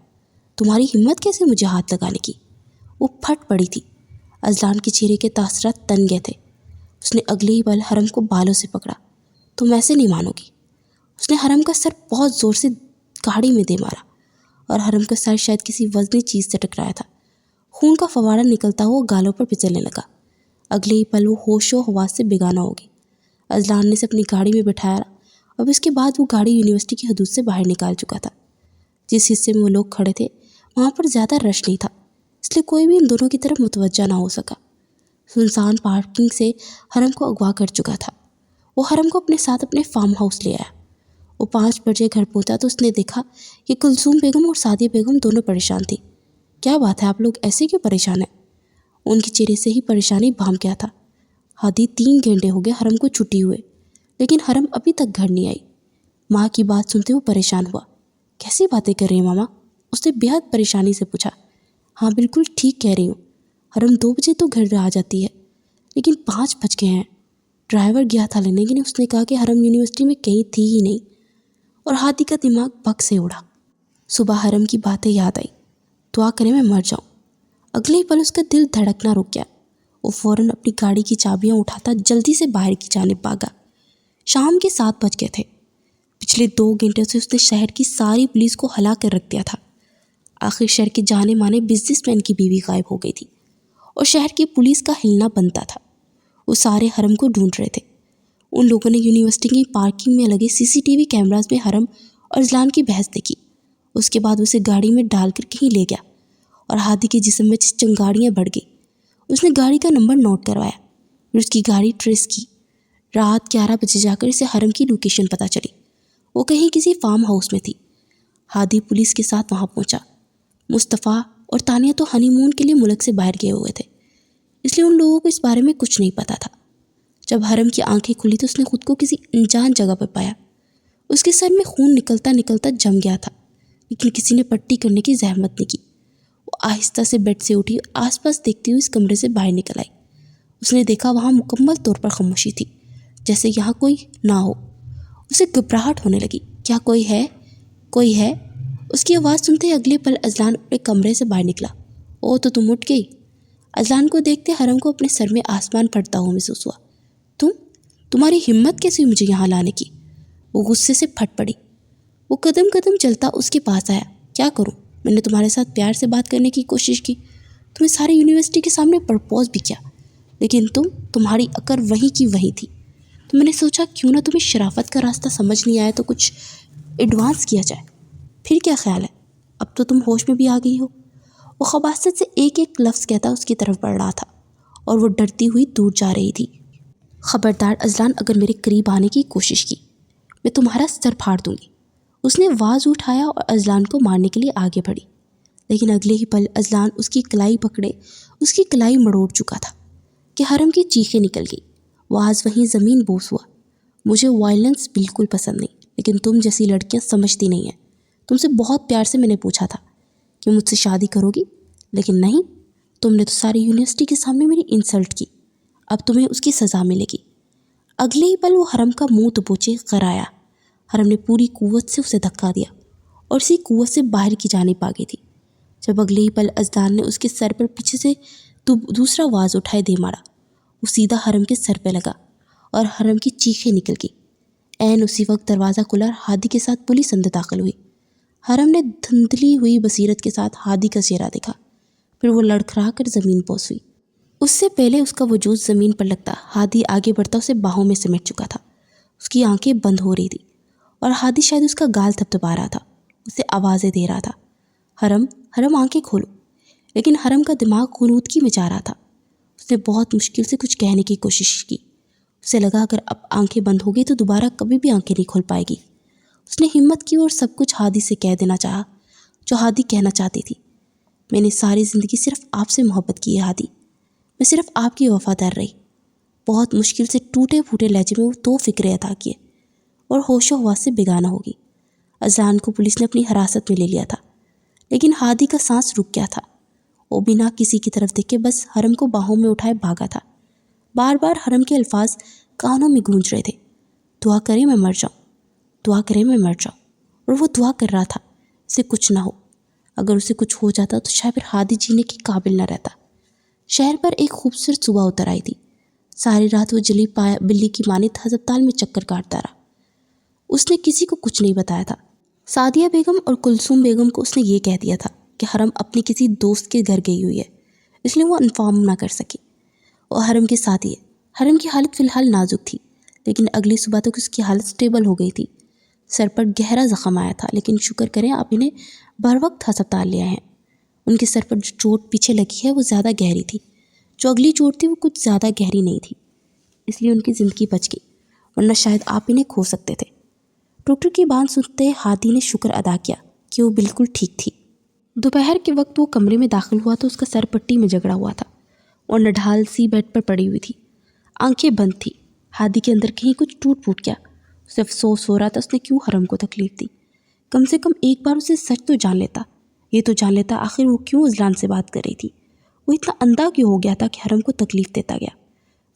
Speaker 1: तुम्हारी हिम्मत कैसे मुझे हाथ लगाने की? वो फट पड़ी थी। अजलान के चेहरे के तासरात तन गए थे। उसने अगले ही पल हरम को बालों से पकड़ा। तुम ऐसे नहीं मानोगी। उसने हरम का सर बहुत ज़ोर से गाड़ी में दे मारा और हरम का सर शायद किसी वजनी चीज़ से टकराया था। खून का फवारा निकलता हुआ गालों पर फिसलने लगा। अगले ही पल वो होशो हवास से बेगाना हो गई। अजलान ने से अपनी गाड़ी में बिठाया और इसके बाद वो गाड़ी यूनिवर्सिटी की हदूद से बाहर निकाल चुका था। जिस हिस्से में वो लोग खड़े थे वहाँ पर ज़्यादा रश नहीं था, इसलिए कोई भी इन दोनों की तरफ मुतवज्जा ना हो सका। सुनसान पार्किंग से हरम को अगवा कर चुका था। वो हरम को अपने साथ अपने फार्म हाउस ले आया। وہ 5 بجے گھر پہنچا تو اس نے دیکھا کہ کلثوم بیگم اور سعدیہ بیگم دونوں پریشان تھی۔ کیا بات ہے، آپ لوگ ایسے کیوں پریشان ہیں؟ ان کے چہرے سے ہی پریشانی بھام گیا تھا۔ ہادی 3 گھنٹے ہو گئے حرم کو چھٹی ہوئے، لیکن حرم ابھی تک گھر نہیں آئی۔ ماں کی بات سنتے وہ پریشان ہوا۔ کیسی باتیں کر رہی ہیں ماما؟ اس نے بےحد پریشانی سے پوچھا۔ ہاں بالکل ٹھیک کہہ رہی ہوں، حرم 2 بجے تو گھر آ جاتی ہے، لیکن 5 بج گئے ہیں۔ ڈرائیور گیا تھا لینے کے لیے، اس نے کہا کہ حرم یونیورسٹی میں کہیں تھی ہی نہیں، اور ہادی کا دماغ بگ سے اڑا۔ صبح حرم کی باتیں یاد آئی۔ دعا کریں میں مر جاؤں۔ اگلے ہی پل اس کا دل دھڑکنا رک گیا۔ وہ فوراً اپنی گاڑی کی چابیاں اٹھاتا جلدی سے باہر کی جانب بھاگا۔ شام کے 7 بج گئے تھے۔ پچھلے 2 گھنٹے سے اس نے شہر کی ساری پولیس کو ہلا کر رکھ دیا تھا۔ آخر شہر کے جانے مانے بزنس مین کی بیوی غائب ہو گئی تھی، اور شہر کی پولیس کا ہلنا بنتا تھا۔ وہ سارے حرم کو ڈھونڈ رہے تھے۔ ان لوگوں نے یونیورسٹی کی پارکنگ میں لگے CCTV کیمراز میں حرم اور اذلان کی بحث دیکھی۔ اس کے بعد اسے گاڑی میں ڈال کر کہیں لے گیا، اور ہادی کے جسم میں چنگاڑیاں بڑھ گئی۔ اس نے گاڑی کا نمبر نوٹ کروایا، پھر اس کی گاڑی ٹریس کی۔ رات 11 بجے جا کر اسے حرم کی لوکیشن پتہ چلی۔ وہ کہیں کسی فارم ہاؤس میں تھی۔ ہادی پولیس کے ساتھ وہاں پہنچا۔ مصطفیٰ اور تانیہ تو ہنی مون کے لیے ملک سے باہر گئے ہوئے تھے، اس لیے ان لوگوں کو اس بارے میں کچھ نہیں پتا تھا۔ جب حرم کی آنکھیں کھلی تو اس نے خود کو کسی انجان جگہ پر پایا۔ اس کے سر میں خون نکلتا نکلتا جم گیا تھا، لیکن کسی نے پٹی کرنے کی زحمت نہیں کی۔ وہ آہستہ سے بیڈ سے اٹھی، آس پاس دیکھتی ہوئی اس کمرے سے باہر نکل آئی۔ اس نے دیکھا وہاں مکمل طور پر خاموشی تھی، جیسے یہاں کوئی نہ ہو۔ اسے گھبراہٹ ہونے لگی۔ کیا کوئی ہے؟ کوئی ہے؟ اس کی آواز سنتے ہی اگلے پل اذلان اپنے کمرے سے باہر نکلا۔ او تو تم اٹھ گئی۔ اذلان کو دیکھتے حرم کو اپنے سر میں آسمان پھٹتا ہوا محسوس ہوا۔ تمہاری ہمت کیسی مجھے یہاں لانے کی؟ وہ غصے سے پھٹ پڑی۔ وہ قدم قدم چلتا اس کے پاس آیا۔ کیا کروں؟ میں نے تمہارے ساتھ پیار سے بات کرنے کی کوشش کی، تمہیں ساری یونیورسٹی کے سامنے پرپوز بھی کیا، لیکن تمہاری اکڑ وہیں کی وہیں تھی۔ تو میں نے سوچا کیوں نہ تمہیں شرافت کا راستہ سمجھ نہیں آیا تو کچھ ایڈوانس کیا جائے۔ پھر کیا خیال ہے؟ اب تو تم ہوش میں بھی آ گئی ہو۔ وہ خباثت سے ایک ایک لفظ کہتا اس کی طرف بڑھ رہا تھا، اور وہ ڈرتی ہوئی دور جا رہی تھی۔ خبردار اذلان، اگر میرے قریب آنے کی کوشش کی میں تمہارا سر پھاڑ دوں گی۔ اس نے واز اٹھایا اور اذلان کو مارنے کے لیے آگے بڑھی، لیکن اگلے ہی پل اذلان اس کی کلائی پکڑے اس کی کلائی مڑوڑ چکا تھا کہ حرم کی چیخیں نکل گئی۔ واز وہیں زمین بوس ہوا۔ مجھے وائلنس بالکل پسند نہیں، لیکن تم جیسی لڑکیاں سمجھتی نہیں ہیں۔ تم سے بہت پیار سے میں نے پوچھا تھا کہ مجھ سے شادی کرو گی، لیکن نہیں، تم نے تو ساری یونیورسٹی کے سامنے میری انسلٹ کی۔ اب تمہیں اس کی سزا ملے گی۔ اگلے ہی پل وہ حرم کا منہ دبوچے غرایا۔ حرم نے پوری قوت سے اسے دھکا دیا اور اسی قوت سے باہر کی جانب آگے تھی، جب اگلے ہی پل اذلان نے اس کے سر پر پیچھے سے دوسرا واز اٹھائے دے مارا۔ وہ سیدھا حرم کے سر پہ لگا اور حرم کی چیخیں نکل گئی۔ عین اسی وقت دروازہ کھلا اور ہادی کے ساتھ پولیس اندر داخل ہوئی۔ حرم نے دھندلی ہوئی بصیرت کے ساتھ ہادی کا چہرہ دیکھا، پھر وہ لڑکھڑا کر زمین پوس ہوئی۔ اس سے پہلے اس کا وجود زمین پر لگتا ہادی آگے بڑھتا اسے باہوں میں سمیٹ چکا تھا۔ اس کی آنکھیں بند ہو رہی تھی اور ہادی شاید اس کا گال تھپتھپا رہا تھا، اسے آوازیں دے رہا تھا، حرم آنکھیں کھولو۔ لیکن حرم کا دماغ غنودگی میں جا رہا تھا۔ اس نے بہت مشکل سے کچھ کہنے کی کوشش کی۔ اسے لگا اگر اب آنکھیں بند ہو گئی تو دوبارہ کبھی بھی آنکھیں نہیں کھول پائے گی۔ اس نے ہمت کی اور سب کچھ ہادی سے کہہ دینا چاہا جو ہادی کہنا چاہتی تھی۔ میں نے ساری زندگی صرف آپ سے محبت کی ہے ہادی، میں صرف آپ کی وفادار رہی۔ بہت مشکل سے ٹوٹے پھوٹے لہجے میں وہ 2 فکریں ادا کیے اور ہوش و حواس سے بیگانہ ہوگی۔ اذلان کو پولیس نے اپنی حراست میں لے لیا تھا، لیکن ہادی کا سانس رک گیا تھا۔ وہ بنا کسی کی طرف دیکھے بس حرم کو باہوں میں اٹھائے بھاگا تھا۔ بار بار حرم کے الفاظ کانوں میں گونج رہے تھے، دعا کریں میں مر جاؤں، دعا کریں میں مر جاؤں۔ اور وہ دعا کر رہا تھا اسے کچھ نہ ہو۔ اگر اسے کچھ ہو جاتا تو شاید پھر ہادی جینے کے قابل نہ رہتا۔ شہر پر ایک خوبصورت صبح اتر آئی تھی۔ ساری رات وہ جلی بلی کی مانند ہسپتال میں چکر کاٹتا رہا۔ اس نے کسی کو کچھ نہیں بتایا تھا۔ سعدیہ بیگم اور کلثوم بیگم کو اس نے یہ کہہ دیا تھا کہ حرم اپنی کسی دوست کے گھر گئی ہوئی ہے، اس لیے وہ انفارم نہ کر سکی۔ وہ حرم کے ساتھ ہی ہے۔ حرم کی حالت فی الحال نازک تھی، لیکن اگلی صبح تک اس کی حالت سٹیبل ہو گئی تھی۔ سر پر گہرا زخم آیا تھا، لیکن شکر کریں آپ انہیں بر وقت ہسپتال لے آئے ہیں۔ ان کے سر پر جو چوٹ پیچھے لگی ہے وہ زیادہ گہری تھی، جو اگلی چوٹ تھی وہ کچھ زیادہ گہری نہیں تھی، اس لیے ان کی زندگی بچ گئی، ورنہ شاید آپ انہیں کھو سکتے تھے۔ डॉक्टर की बात सुनते हादी ने शुक्र अदा किया कि वो बिल्कुल ठीक थी। दोपहर के वक्त वो कमरे में दाखिल हुआ तो उसका सर पट्टी में जकड़ा हुआ था और नढाल सी बेड पर पड़ी हुई थी। आंखें बंद थी। हादी के अंदर कहीं कुछ टूट फूट गया। उसे अफसोस हो रहा था उसने क्यों हरम को तकलीफ दी। कम से कम एक बार उसे सच तो जान लेता। ये तो जान लेता आखिर वो क्यों अजलान से बात कर रही थी। वो इतना अंधा क्यों हो गया था कि हरम को तकलीफ देता गया।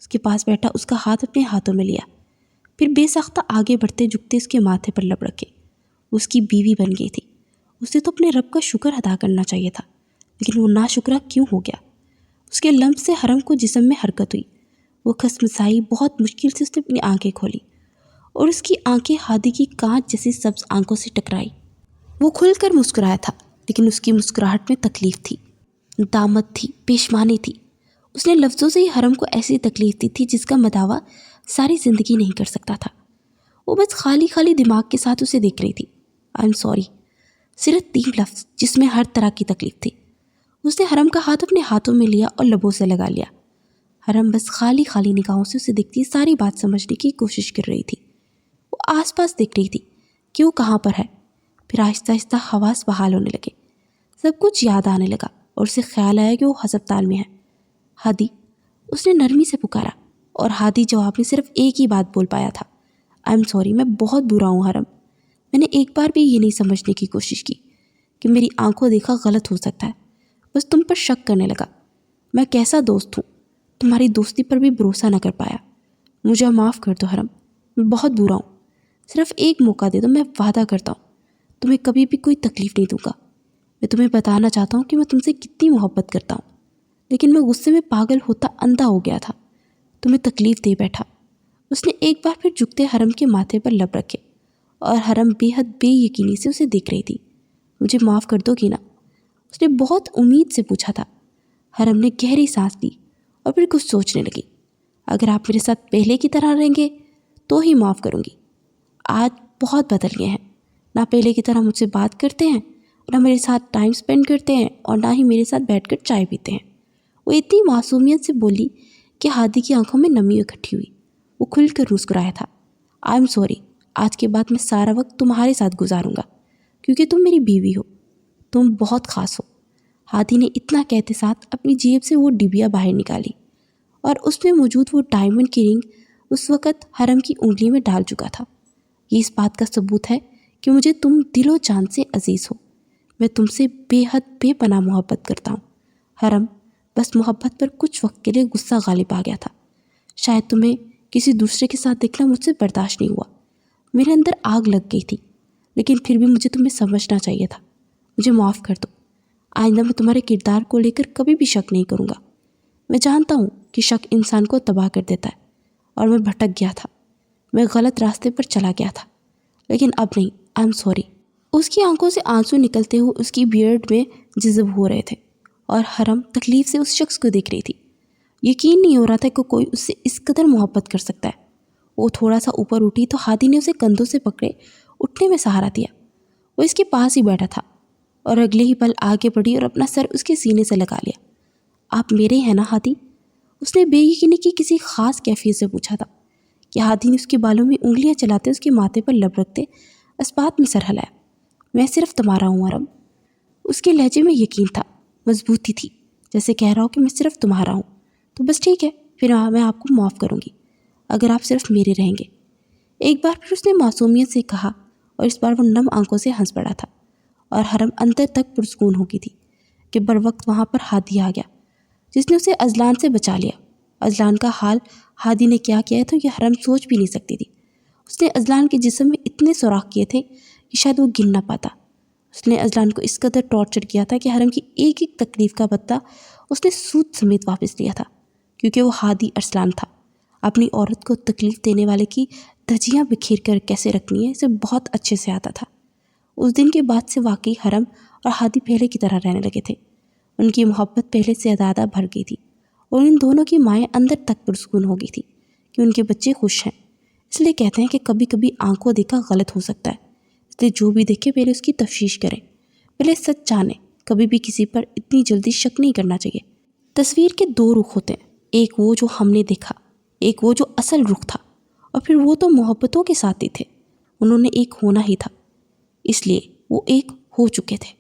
Speaker 1: उसके पास बैठा उसका हाथ अपने हाथों में लिया, फिर बेसाख्ता आगे बढ़ते झुकते उसके माथे पर लब रखे। उसकी बीवी बन गई थी। उसे तो अपने रब का शुक्र अदा करना चाहिए था, लेकिन वो नाशुक्रा क्यों हो गया। उसके लम्ब से हरम को जिस्म में हरकत हुई। वो खसमसाई बहुत मुश्किल से उसने अपनी आंखें खोली और उसकी आंखें हादी की कांच जैसी सब्ज आंखों से टकराई। वो खुलकर मुस्कुराया था, लेकिन उसकी मुस्कुराहट में तकलीफ थी, दामत थी, पेशमानी थी। उसने लफ्ज़ों से ही हरम को ऐसी तकलीफ दी थी जिसका मदावा सारी ज़िंदगी नहीं कर सकता था। वो बस खाली खाली दिमाग के साथ उसे देख रही थी। आई एम सॉरी, सिर्फ 3 लफ्ज़ जिसमें हर तरह की तकलीफ थी। उसने हरम का हाथ अपने हाथों में लिया और लबों से लगा लिया। हरम बस खाली खाली निगाहों से उसे देखती सारी बात समझने की कोशिश कर रही थी। वो आसपास देख रही थी कि वो कहाँ पर है। फिर आहिस्ता आहिस्ता हवास बहाल होने लगे। सब कुछ याद आने लगा और उसे ख्याल आया कि वो हस्पताल में है। हादी, उसने नरमी से पुकारा और हादी जवाब में सिर्फ एक ही बात बोल पाया था, आई एम सॉरी, मैं बहुत बुरा हूँ हरम। मैंने एक बार भी ये नहीं समझने की कोशिश की कि मेरी आंखों देखा गलत हो सकता है। बस तुम पर शक करने लगा। मैं कैसा दोस्त हूँ, तुम्हारी दोस्ती पर भी भरोसा न कर पाया। मुझे माफ़ कर दो हरम, मैं बहुत बुरा हूँ। सिर्फ एक मौका दे दो, मैं वादा करता हूँ तुम्हें कभी भी कोई तकलीफ़ नहीं दूंगा। मैं तुम्हें बताना चाहता हूँ कि मैं तुमसे कितनी मोहब्बत करता हूँ, लेकिन मैं गुस्से में पागल होता अंधा हो गया था, तुम्हें तकलीफ़ दे बैठा। उसने एक बार फिर झुकते हरम के माथे पर लब रखे और हरम बेहद बेयकीनी से उसे देख रही थी। मुझे माफ़ कर दोगी ना, उसने बहुत उम्मीद से पूछा था। हरम ने गहरी सांस ली और फिर कुछ सोचने लगी। अगर आप मेरे साथ पहले की तरह रहेंगे तो ही माफ़ करूँगी। आज बहुत बदल गए हैं, ना पहले की तरह मुझसे बात करते हैं, ना मेरे साथ टाइम स्पेंड करते हैं और ना ही मेरे साथ बैठकर चाय पीते हैं। वो इतनी मासूमियत से बोली कि हादी की आंखों में नमी इकट्ठी हुई। वो खुलकर मुस्कुराया था। आई एम सॉरी, आज के बाद मैं सारा वक्त तुम्हारे साथ गुजारूंगा क्योंकि तुम मेरी बीवी हो, तुम बहुत ख़ास हो। हादी ने इतना कहते साथ अपनी जेब से वो डिबिया बाहर निकाली और उसमें मौजूद वो डायमंड की रिंग उस वक़्त हरम की उंगली में डाल चुका था। ये इस बात का सबूत है कि मुझे तुम दिलो जान से अजीज़ हो। मैं तुमसे बेहद बेपनाह मोहब्बत करता हूँ हरम। बस मोहब्बत पर कुछ वक्त के लिए गुस्सा गालिब आ गया था। शायद तुम्हें किसी दूसरे के साथ देखना मुझसे बर्दाश्त नहीं हुआ। मेरे अंदर आग लग गई थी, लेकिन फिर भी मुझे तुम्हें समझना चाहिए था। मुझे माफ़ कर दो। आइंदा मैं तुम्हारे किरदार को लेकर कभी भी शक नहीं करूँगा। मैं जानता हूँ कि शक इंसान को तबाह कर देता है और मैं भटक गया था, मैं गलत रास्ते पर चला गया था, लेकिन अब नहीं। I am sorry. उसकी आंखों से आंसू निकलते हुए उसकी बियर्ड में जज़ब हो रहे थे और हरम तकलीफ से उस शख्स को देख रही थी। यकीन नहीं हो रहा था कि कोई उससे इस कदर मोहब्बत कर सकता है। वो थोड़ा सा ऊपर उठी तो हादी ने उसे कंधों से पकड़े उठने में सहारा दिया। वो इसके पास ही बैठा था और अगले ही पल आगे बढ़ी और अपना सर उसके सीने से लगा लिया। आप मेरे हैं ना हादी? उसने बेयकीनी की किसी ख़ास कैफियत से पूछा था कि हादी ने उसके बालों में उंगलियां चलाते उसके माथे पर लब रखते इस्पात में सर हिलाया। मैं सिर्फ तुम्हारा हूँ हरम। उसके लहजे में यकीन था, मजबूती थी, जैसे कह रहा हो कि मैं सिर्फ तुम्हारा हूँ। तो बस ठीक है, फिर मैं आपको माफ़ करूँगी अगर आप सिर्फ मेरे रहेंगे। एक बार फिर उसने मासूमियत से कहा और इस बार वो नम आंखों से हंस पड़ा था और हरम अंदर तक पुरसकून हो गई थी कि बर वक्त वहाँ पर हादी आ गया जिसने उसे अजलान से बचा लिया। अजलान का हाल हादी ने क्या किया है तो ये हरम सोच भी नहीं सकती थी। उसने अजलान के जिस्म में इतने सुराख किए थे कि शायद वो गिन ना पाता। उसने अजलान को इस कदर टॉर्चर किया था कि हरम की एक एक तकलीफ़ का बदला उसने सूद समेत वापस लिया था, क्योंकि वो हादी अरसलान था। अपनी औरत को तकलीफ़ देने वाले की धज्जियाँ बिखेर कर कैसे रखनी है इसे बहुत अच्छे से आता था। उस दिन के बाद से वाकई हरम और हादी पहले की तरह रहने लगे थे। उनकी मोहब्बत पहले से ज़्यादा भर गई थी और इन दोनों की माएँ अंदर तक पुरसकून हो गई थी कि उनके बच्चे खुश हैं। इसलिए कहते हैं कि कभी कभी आंखों देखा गलत हो सकता है, इसलिए जो भी देखे पहले उसकी तफ्तीश करें, पहले सच जानें। कभी भी किसी पर इतनी जल्दी शक नहीं करना चाहिए। तस्वीर के 2 रुख होते हैं, एक वो जो हमने देखा, एक वो जो असल रुख था, और फिर वो तो मोहब्बतों के साथ ही थे। انہوں نے ایک ہونا ہی تھا، اس لیے وہ ایک ہو چکے تھے۔